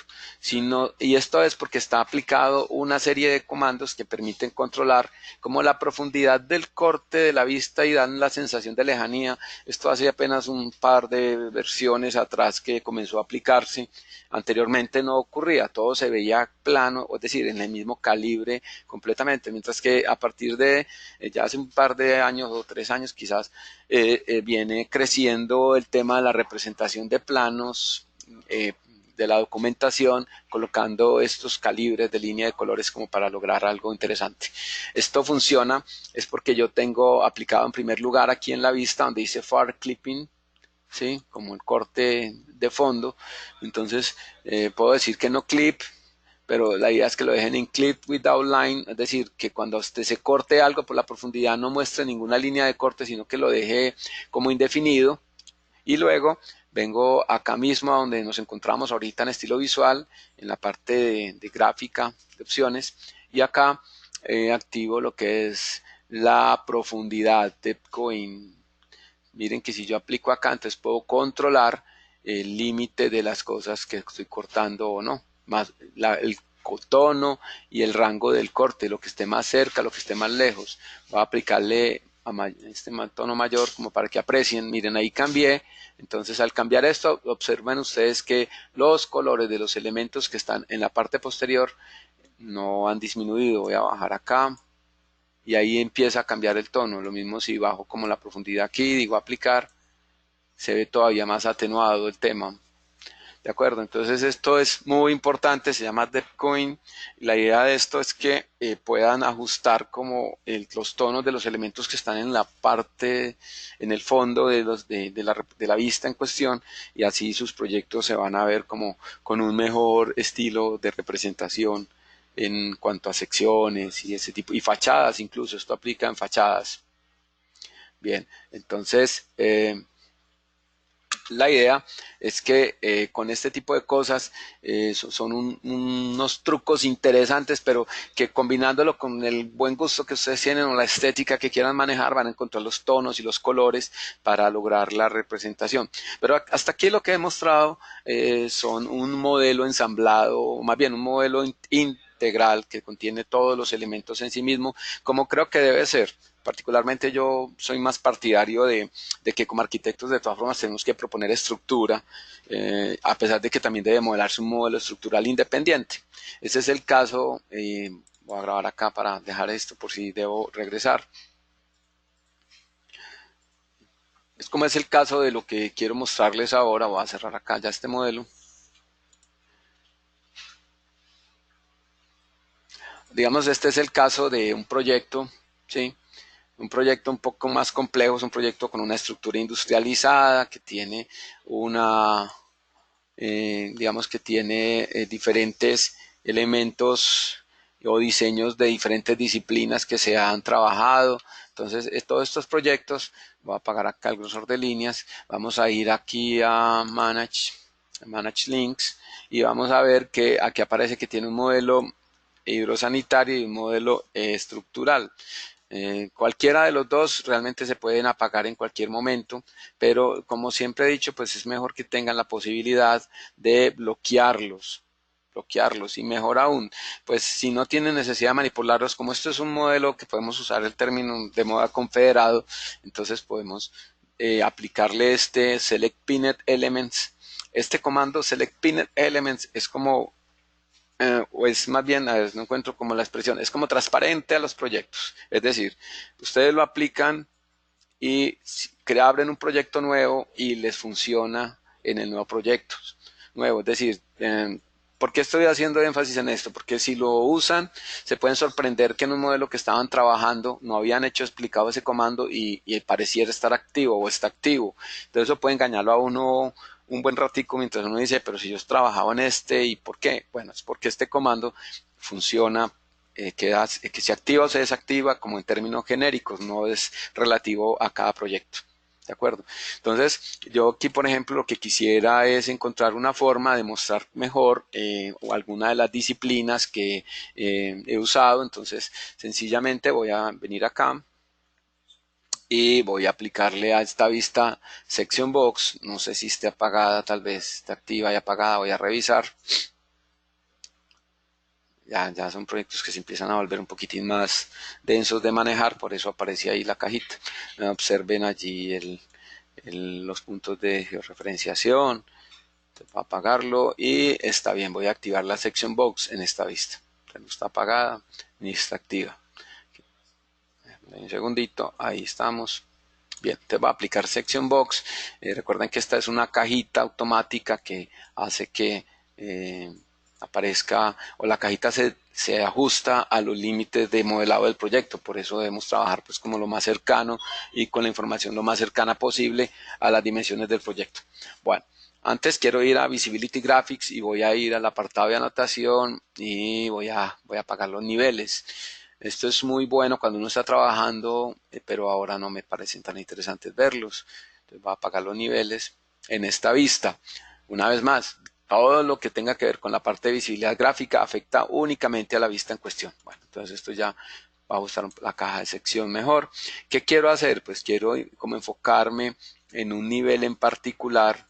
Y esto es porque está aplicado una serie de comandos que permiten controlar como la profundidad del corte de la vista y dan la sensación de lejanía. Esto hace apenas un par de versiones atrás que comenzó a aplicarse. Anteriormente no ocurría, todo se veía plano, es decir, en el mismo calibre completamente, mientras que a partir de ya hace un par de años o 3 años quizás viene creciendo el tema de la representación de planos, de la documentación, colocando estos calibres de línea de colores como para lograr algo interesante. Esto funciona es porque yo tengo aplicado en primer lugar aquí en la vista donde dice Far Clipping, ¿sí? Como el corte de fondo. Entonces puedo decir que no clip, pero la idea es que lo dejen en clip without line, es decir, que cuando usted se corte algo por la profundidad no muestre ninguna línea de corte, sino que lo deje como indefinido. Y luego vengo acá mismo a donde nos encontramos ahorita en estilo visual, en la parte de gráfica, de opciones, y acá activo lo que es la profundidad, depth going. Miren que si yo aplico acá, entonces puedo controlar el límite de las cosas que estoy cortando o no, más el tono y el rango del corte, lo que esté más cerca, lo que esté más lejos. Voy a aplicarle a este tono mayor como para que aprecien. Miren, ahí cambié. Entonces al cambiar esto, observen ustedes que los colores de los elementos que están en la parte posterior no han disminuido. Voy a bajar acá y ahí empieza a cambiar el tono. Lo mismo si bajo como la profundidad aquí, digo aplicar, se ve todavía más atenuado el tema. ¿De acuerdo? Entonces esto es muy importante, se llama Depthcoin. La idea de esto es que puedan ajustar como los tonos de los elementos que están en la parte, en el fondo de la vista en cuestión, y así sus proyectos se van a ver como con un mejor estilo de representación en cuanto a secciones y ese tipo, y fachadas incluso, esto aplica en fachadas. Bien, entonces la idea es que con este tipo de cosas son unos trucos interesantes, pero que combinándolo con el buen gusto que ustedes tienen o la estética que quieran manejar, van a encontrar los tonos y los colores para lograr la representación. Pero hasta aquí lo que he mostrado son un modelo ensamblado, o más bien un modelo integral que contiene todos los elementos en sí mismo, como creo que debe ser. Particularmente yo soy más partidario de que como arquitectos de todas formas tenemos que proponer estructura, a pesar de que también debe modelarse un modelo estructural independiente. Ese es el caso, voy a grabar acá para dejar esto por si debo regresar. Es como es el caso de lo que quiero mostrarles ahora. Voy a cerrar acá ya este modelo. Digamos, este es el caso de un proyecto, ¿sí? Un proyecto un poco más complejo, es un proyecto con una estructura industrializada que tiene digamos que tiene diferentes elementos o diseños de diferentes disciplinas que se han trabajado. Entonces, todos estos proyectos, voy a apagar acá el grosor de líneas, vamos a ir aquí a Manage Links y vamos a ver que aquí aparece que tiene un modelo hidrosanitario y un modelo estructural. Cualquiera de los dos realmente se pueden apagar en cualquier momento, pero como siempre he dicho, pues es mejor que tengan la posibilidad de bloquearlos y mejor aún, pues si no tienen necesidad de manipularlos, como esto es un modelo que podemos usar el término de moda confederado, entonces podemos aplicarle este select pinned elements. Este comando select pinned elements es como o es más bien, a ver, no encuentro como la expresión, es como transparente a los proyectos. Es decir, ustedes lo aplican y abren un proyecto nuevo y les funciona en el nuevo proyecto nuevo. Es decir, ¿por qué estoy haciendo énfasis en esto? Porque si lo usan, se pueden sorprender que en un modelo que estaban trabajando no habían hecho explicado ese comando y pareciera estar activo o está activo. Entonces eso puede engañarlo a uno un buen ratico mientras uno dice, pero si yo trabajaba en este, ¿y por qué? Bueno, es porque este comando funciona que se activa o se desactiva como en términos genéricos, no es relativo a cada proyecto. ¿De acuerdo? Entonces, yo aquí, por ejemplo, lo que quisiera es encontrar una forma de mostrar mejor o alguna de las disciplinas que he usado. Entonces, sencillamente voy a venir acá y voy a aplicarle a esta vista Section Box. No sé si esté apagada, tal vez esté activa y apagada. Voy a revisar. Ya son proyectos que se empiezan a volver un poquitín más densos de manejar, por eso aparece ahí la cajita. Observen allí los puntos de georreferenciación. Voy a apagarlo y está bien. Voy a activar la section box en esta vista. No está apagada ni está activa. Un segundito, ahí estamos. Bien, te va a aplicar section box. Recuerden que esta es una cajita automática que hace que aparezca o la cajita se ajusta a los límites de modelado del proyecto. Por eso debemos trabajar pues como lo más cercano y con la información lo más cercana posible a las dimensiones del proyecto. Bueno, antes quiero ir a Visibility Graphics y voy a ir al apartado de anotación y voy a apagar los niveles. Esto es muy bueno cuando uno está trabajando, pero ahora no me parecen tan interesantes verlos. Entonces voy a apagar los niveles en esta vista. Una vez más, todo lo que tenga que ver con la parte de visibilidad gráfica afecta únicamente a la vista en cuestión. Bueno, entonces esto ya va a ajustar la caja de sección mejor. ¿Qué quiero hacer? Pues quiero como enfocarme en un nivel en particular,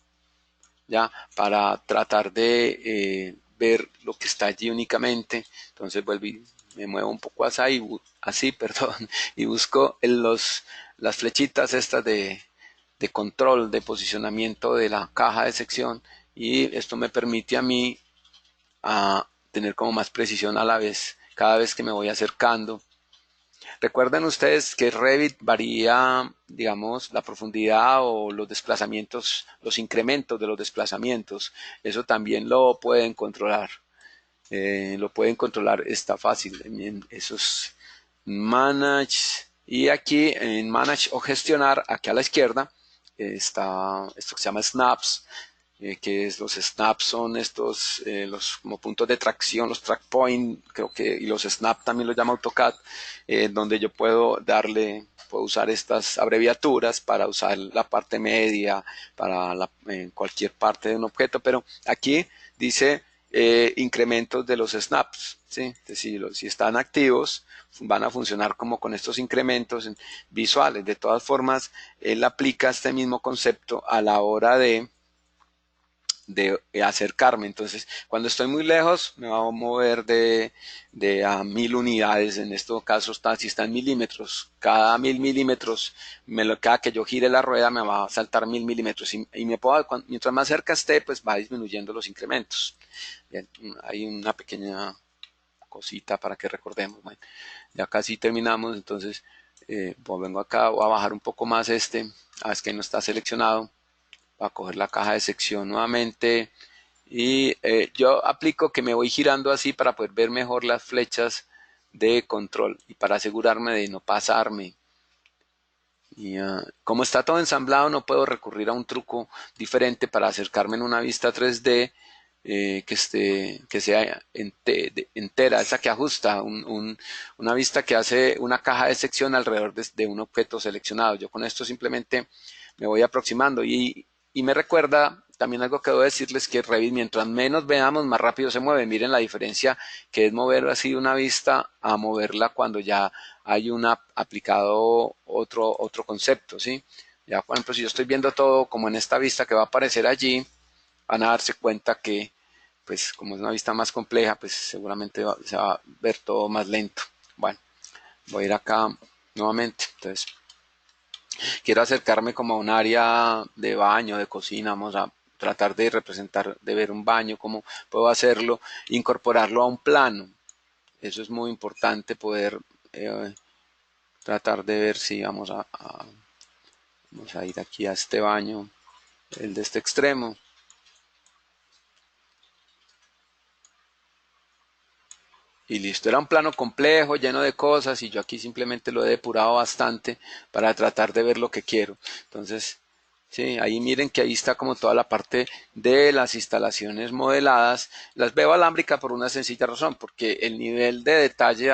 ya, para tratar de ver lo que está allí únicamente. Entonces vuelvo y me muevo un poco así, perdón, y busco las flechitas estas de control, de posicionamiento de la caja de sección, y esto me permite a mí a tener como más precisión a la vez, cada vez que me voy acercando. Recuerden ustedes que Revit varía, digamos, la profundidad o los desplazamientos, los incrementos de los desplazamientos. Eso también lo pueden controlar. Está fácil. En esos Manage. Y aquí en Manage o Gestionar, aquí a la izquierda, está esto que se llama Snaps. Que es los snaps son estos los como puntos de tracción, los track point, creo que, y los snap también los llama AutoCAD, donde yo puedo usar estas abreviaturas para usar la parte media, en cualquier parte de un objeto, pero aquí dice incrementos de los snaps, ¿sí? Es decir, si están activos, van a funcionar como con estos incrementos visuales. De todas formas, él aplica este mismo concepto a la hora de acercarme. Entonces, cuando estoy muy lejos, me va a mover de a 1000 unidades. En estos casos, si está en milímetros, cada 1000 milímetros, cada que yo gire la rueda, me va a saltar 1000 milímetros. Y mientras más cerca esté, pues va disminuyendo los incrementos. Bien, hay una pequeña cosita para que recordemos. Bueno, ya casi terminamos. Entonces, pues vengo acá, voy a bajar un poco más es que no está seleccionado. Va a coger la caja de sección nuevamente y yo aplico que me voy girando así para poder ver mejor las flechas de control y para asegurarme de no pasarme. Y como está todo ensamblado, no puedo recurrir a un truco diferente para acercarme en una vista 3D que sea entera, esa que ajusta, una vista que hace una caja de sección alrededor de un objeto seleccionado. Yo con esto simplemente me voy aproximando y me recuerda también algo que debo decirles que Revit, mientras menos veamos, más rápido se mueve. Miren la diferencia que es mover así una vista a moverla cuando ya hay aplicado otro concepto, ¿sí? Ya, por ejemplo, si yo estoy viendo todo como en esta vista que va a aparecer allí, van a darse cuenta que, pues, como es una vista más compleja, pues seguramente se va a ver todo más lento. Bueno, voy a ir acá nuevamente. Entonces, quiero acercarme como a un área de baño, de cocina. Vamos a tratar de representar, de ver un baño, cómo puedo hacerlo, incorporarlo a un plano. Eso es muy importante, poder tratar de ver si vamos vamos a ir aquí a este baño, el de este extremo. Y listo, era un plano complejo, lleno de cosas, y yo aquí simplemente lo he depurado bastante para tratar de ver lo que quiero. Entonces, sí, ahí miren que ahí está como toda la parte de las instalaciones modeladas. Las veo alámbrica por una sencilla razón, porque el nivel de detalle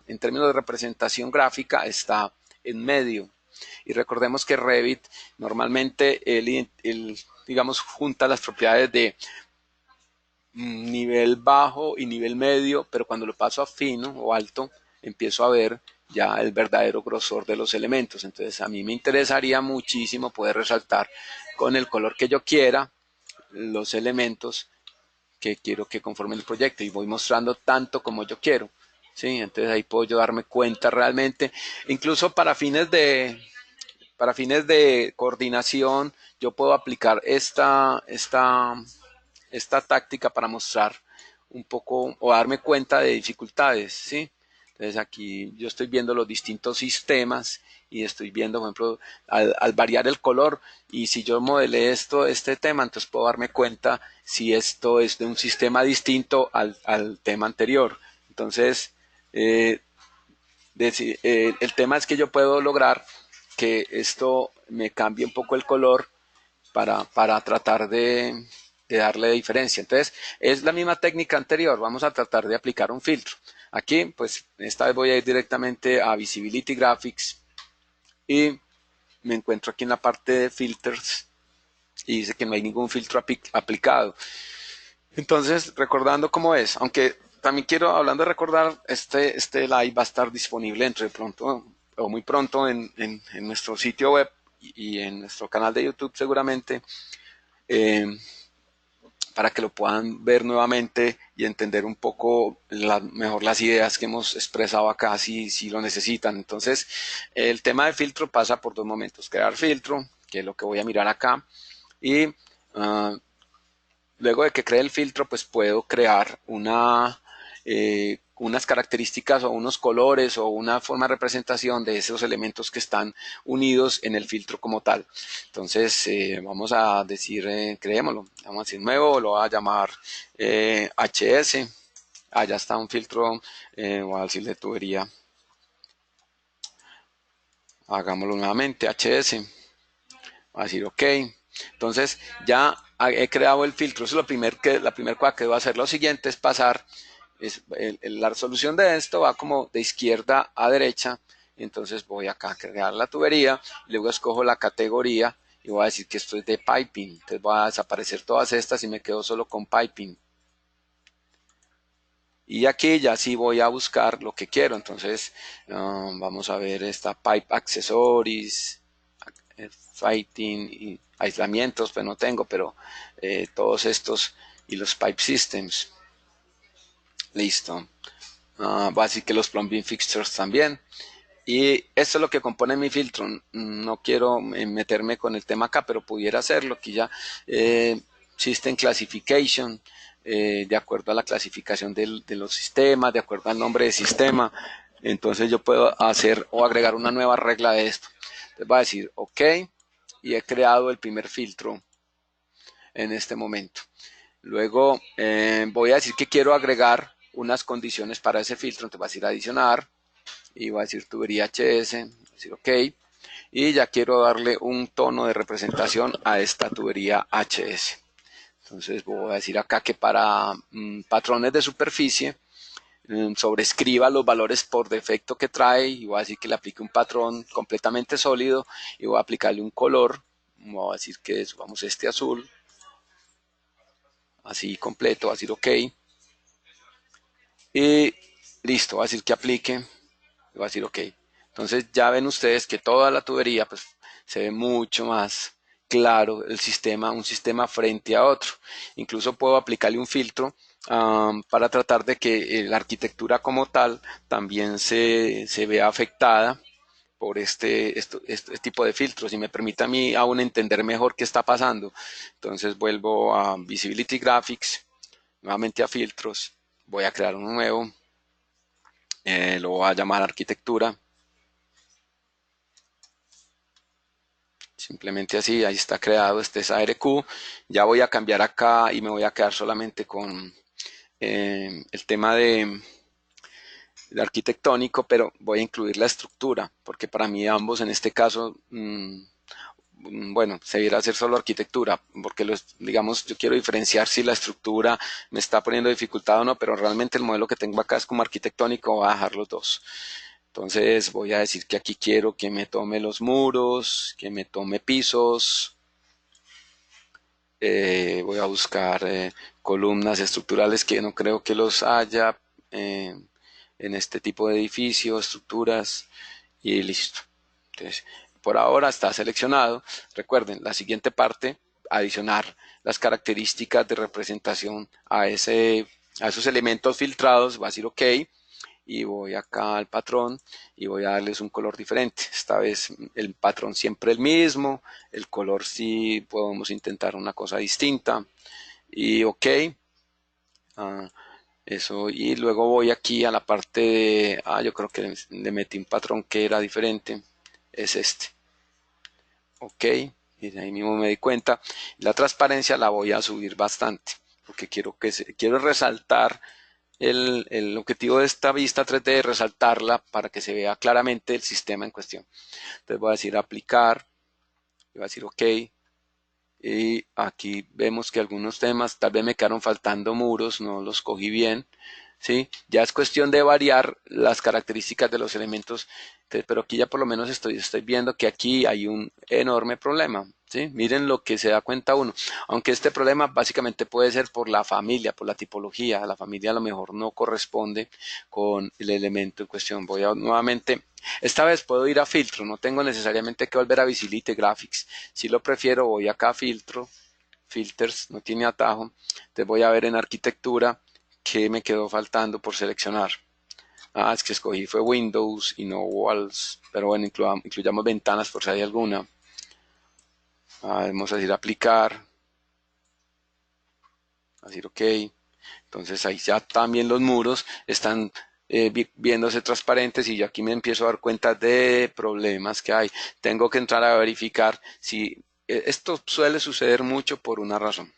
en términos de representación gráfica está en medio. Y recordemos que Revit normalmente digamos, junta las propiedades de nivel bajo y nivel medio, pero cuando lo paso a fino o alto, empiezo a ver ya el verdadero grosor de los elementos. Entonces a mí me interesaría muchísimo poder resaltar con el color que yo quiera los elementos que quiero que conformen el proyecto, y voy mostrando tanto como yo quiero. ¿Sí? Entonces ahí puedo yo darme cuenta realmente, incluso para fines de coordinación, yo puedo aplicar esta táctica para mostrar un poco o darme cuenta de dificultades, ¿sí? Entonces aquí yo estoy viendo los distintos sistemas y estoy viendo, por ejemplo, al variar el color, y si yo modelé este tema, entonces puedo darme cuenta si esto es de un sistema distinto al tema anterior. Entonces, el tema es que yo puedo lograr que esto me cambie un poco el color para tratar de darle diferencia. Entonces, es la misma técnica anterior. Vamos a tratar de aplicar un filtro. Aquí, pues, esta vez voy a ir directamente a Visibility Graphics y me encuentro aquí en la parte de Filters y dice que no hay ningún filtro aplicado. Entonces, recordando cómo es, aunque también quiero, hablando de recordar, este live va a estar disponible entre pronto o muy pronto en nuestro sitio web y en nuestro canal de YouTube seguramente, eh, para que lo puedan ver nuevamente y entender un poco mejor las ideas que hemos expresado acá, si lo necesitan. Entonces, el tema de filtro pasa por dos momentos: crear filtro, que es lo que voy a mirar acá, y luego de que cree el filtro, pues puedo crear unas características o unos colores o una forma de representación de esos elementos que están unidos en el filtro como tal. Entonces, vamos a decir, creémoslo, vamos a decir nuevo, lo voy a llamar HS. Ya está un filtro, voy a decirle tubería. Hagámoslo nuevamente, HS. Voy a decir OK. Entonces ya he creado el filtro. Eso es la primera cosa que debo hacer. Lo siguiente es pasar, la resolución de esto va como de izquierda a derecha. Entonces voy acá a crear la tubería, luego escojo la categoría y voy a decir que esto es de piping. Entonces voy a desaparecer todas estas y me quedo solo con piping. Y aquí ya sí voy a buscar lo que quiero. Entonces vamos a ver esta pipe accessories, fighting y aislamientos, pues no tengo, pero todos estos y los pipe systems. Listo. Va a decir que los plumbing fixtures también. Y esto es lo que compone mi filtro. No quiero meterme con el tema acá, pero pudiera hacerlo. Aquí ya System Classification, de acuerdo a la clasificación de los sistemas, de acuerdo al nombre de sistema. Entonces yo puedo hacer o agregar una nueva regla de esto. Entonces va a decir OK y he creado el primer filtro en este momento. Luego voy a decir que quiero agregar unas condiciones para ese filtro. Entonces va a decir adicionar y va a decir tubería HS, voy a decir OK, y ya quiero darle un tono de representación a esta tubería HS. Entonces voy a decir acá que para patrones de superficie sobrescriba los valores por defecto que trae, y voy a decir que le aplique un patrón completamente sólido y voy a aplicarle un color. Voy a decir que es, vamos, este azul, así completo, va a decir OK. Y listo, va a decir que aplique, va a decir OK. Entonces ya ven ustedes que toda la tubería pues se ve mucho más claro el sistema, un sistema frente a otro. Incluso puedo aplicarle un filtro para tratar de que la arquitectura como tal también se vea afectada por este tipo de filtros y me permite a mí aún entender mejor qué está pasando. Entonces vuelvo a Visibility Graphics, nuevamente a filtros, voy a crear uno nuevo, lo voy a llamar arquitectura. Simplemente así, ahí está creado, este es ARQ. Ya voy a cambiar acá y me voy a quedar solamente con el tema de arquitectónico, pero voy a incluir la estructura, porque para mí ambos en este caso, bueno, se debiera hacer solo arquitectura, porque digamos, yo quiero diferenciar si la estructura me está poniendo dificultad o no, pero realmente el modelo que tengo acá es como arquitectónico, voy a dejar los dos. Entonces voy a decir que aquí quiero que me tome los muros, que me tome pisos, voy a buscar columnas estructurales que no creo que los haya eh, en este tipo de edificios, estructuras y listo. Entonces, por ahora está seleccionado. Recuerden, la siguiente parte, adicionar las características de representación a esos elementos filtrados, va a decir OK y voy acá al patrón y voy a darles un color diferente. Esta vez el patrón siempre el mismo, el color sí podemos intentar una cosa distinta y OK. Ah, eso, y luego voy aquí a la parte de, yo creo que le metí un patrón que era diferente, es este. OK, y ahí mismo me di cuenta. La transparencia la voy a subir bastante, porque quiero resaltar el objetivo de esta vista 3D es resaltarla para que se vea claramente el sistema en cuestión. Entonces voy a decir aplicar, voy a decir OK, y aquí vemos que algunos temas tal vez me quedaron faltando muros, no los cogí bien, ¿sí? Ya es cuestión de variar las características de los elementos, pero aquí ya por lo menos estoy viendo que aquí hay un enorme problema, ¿sí? Miren lo que se da cuenta uno, aunque este problema básicamente puede ser por la familia, por la tipología, la familia a lo mejor no corresponde con el elemento en cuestión. Voy a nuevamente, esta vez puedo ir a filtro, no tengo necesariamente que volver a Visibility Graphics, si lo prefiero voy acá a filtro, filters, no tiene atajo, entonces voy a ver en arquitectura qué me quedó faltando por seleccionar. Es que escogí fue Windows y no Walls, pero bueno, incluyamos ventanas por si hay alguna. Vamos a decir aplicar, a decir OK. Entonces ahí ya también los muros están viéndose transparentes y yo aquí me empiezo a dar cuenta de problemas que hay. Tengo que entrar a verificar si esto suele suceder mucho por una razón.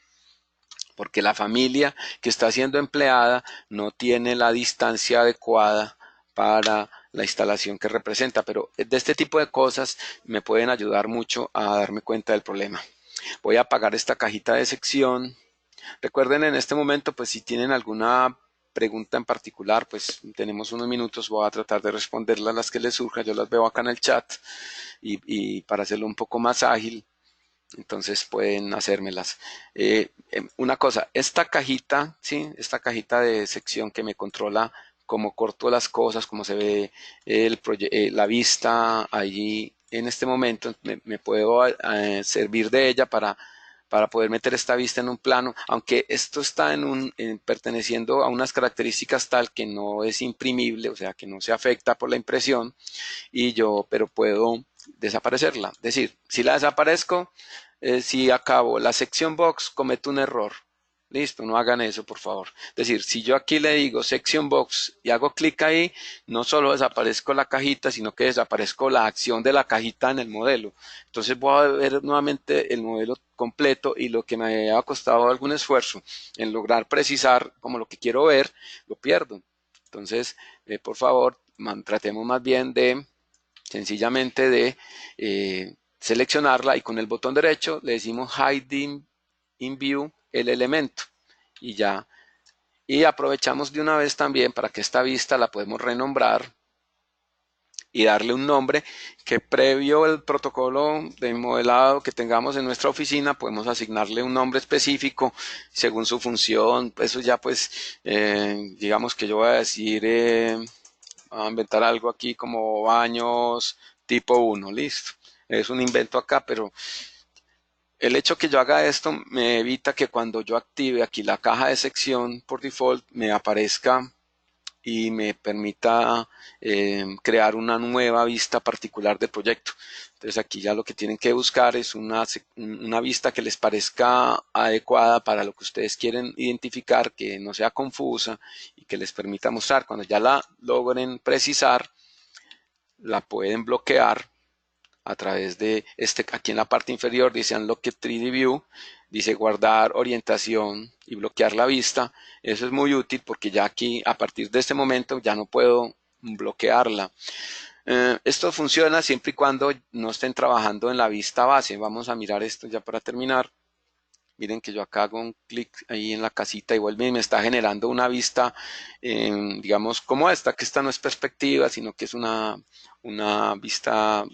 Porque la familia que está siendo empleada no tiene la distancia adecuada para la instalación que representa, pero de este tipo de cosas me pueden ayudar mucho a darme cuenta del problema. Voy a apagar esta cajita de sección. Recuerden en este momento, pues si tienen alguna pregunta en particular, pues tenemos unos minutos, voy a tratar de responderlas las que les surjan, yo las veo acá en el chat y para hacerlo un poco más ágil, entonces pueden hacérmelas. Una cosa, esta cajita, ¿sí? Esta cajita de sección que me controla cómo corto las cosas, cómo se ve la vista allí en este momento, me puedo servir de ella para poder meter esta vista en un plano, aunque esto está perteneciendo a unas características tal que no es imprimible, o sea que no se afecta por la impresión, pero puedo desaparecerla. Es decir, si la desaparezco, si acabo la sección box, cometo un error. Listo, no hagan eso, por favor. Es decir, si yo aquí le digo section box y hago clic ahí, no solo desaparezco la cajita, sino que desaparezco la acción de la cajita en el modelo. Entonces voy a ver nuevamente el modelo completo y lo que me ha costado algún esfuerzo en lograr precisar como lo que quiero ver, lo pierdo. Entonces, por favor, tratemos más bien de sencillamente de seleccionarla y con el botón derecho le decimos Hide in View el elemento y ya. Y aprovechamos de una vez también para que esta vista la podemos renombrar y darle un nombre que previo al protocolo de modelado que tengamos en nuestra oficina podemos asignarle un nombre específico según su función. Eso ya pues digamos que yo voy a decir a inventar algo aquí como baños tipo 1, listo. Es un invento acá, pero el hecho que yo haga esto me evita que cuando yo active aquí la caja de sección por default me aparezca y me permita crear una nueva vista particular del proyecto. Entonces aquí ya lo que tienen que buscar es una vista que les parezca adecuada para lo que ustedes quieren identificar, que no sea confusa y que les permita mostrar. Cuando ya la logren precisar, la pueden bloquear a través de aquí en la parte inferior dice Unlock 3D View, dice guardar orientación y bloquear la vista. Eso es muy útil porque ya aquí a partir de este momento ya no puedo bloquearla. Esto funciona siempre y cuando no estén trabajando en la vista base. Vamos a mirar esto ya para terminar. Miren que yo acá hago un clic ahí en la casita y vuelve y me está generando una vista, digamos, como esta, que esta no es perspectiva, sino que es una vista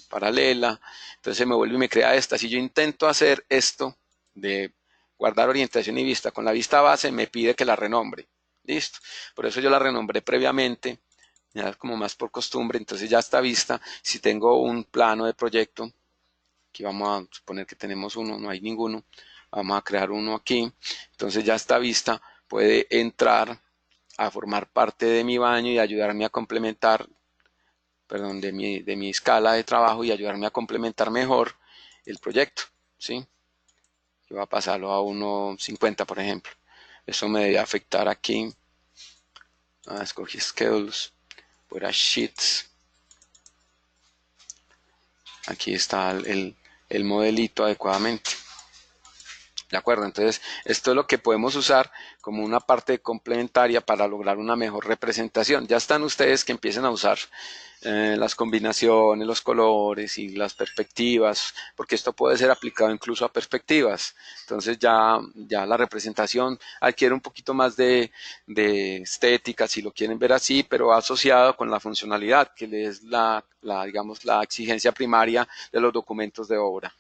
paralela. Entonces me vuelve y me crea esta. Si yo intento hacer esto de guardar orientación y vista con la vista base, me pide que la renombre. Listo. Por eso yo la renombré previamente, ya como más por costumbre. Entonces ya está vista. Si tengo un plano de proyecto, aquí vamos a suponer que tenemos uno, no hay ninguno, vamos a crear uno aquí, entonces ya está vista, puede entrar a formar parte de mi baño y ayudarme a complementar, perdón, de mi escala de trabajo y ayudarme a complementar mejor el proyecto, ¿sí? Yo voy a pasarlo a 1.50, por ejemplo. Eso me debe afectar aquí. Escogí Schedules, voy a Sheets. Aquí está el modelito adecuadamente. ¿De acuerdo? Entonces, esto es lo que podemos usar como una parte complementaria para lograr una mejor representación. Ya están ustedes que empiecen a usar las combinaciones, los colores y las perspectivas, porque esto puede ser aplicado incluso a perspectivas. Entonces ya la representación adquiere un poquito más de estética, si lo quieren ver así, pero asociado con la funcionalidad, que es digamos, la exigencia primaria de los documentos de obra.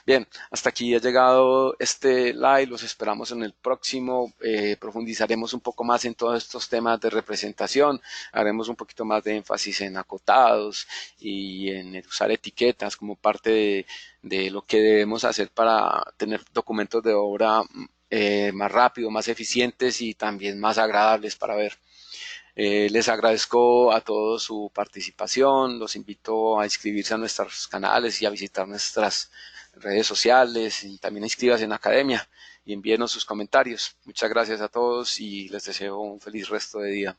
Bien, hasta aquí ha llegado este live, los esperamos en el próximo, profundizaremos un poco más en todos estos temas de representación, haremos un poquito más de énfasis en acotados y en usar etiquetas como parte de lo que debemos hacer para tener documentos de obra más rápido, más eficientes y también más agradables para ver. Les agradezco a todos su participación, los invito a inscribirse a nuestros canales y a visitar nuestras redes sociales y también inscríbanse en la academia y envíenos sus comentarios. Muchas gracias a todos y les deseo un feliz resto de día.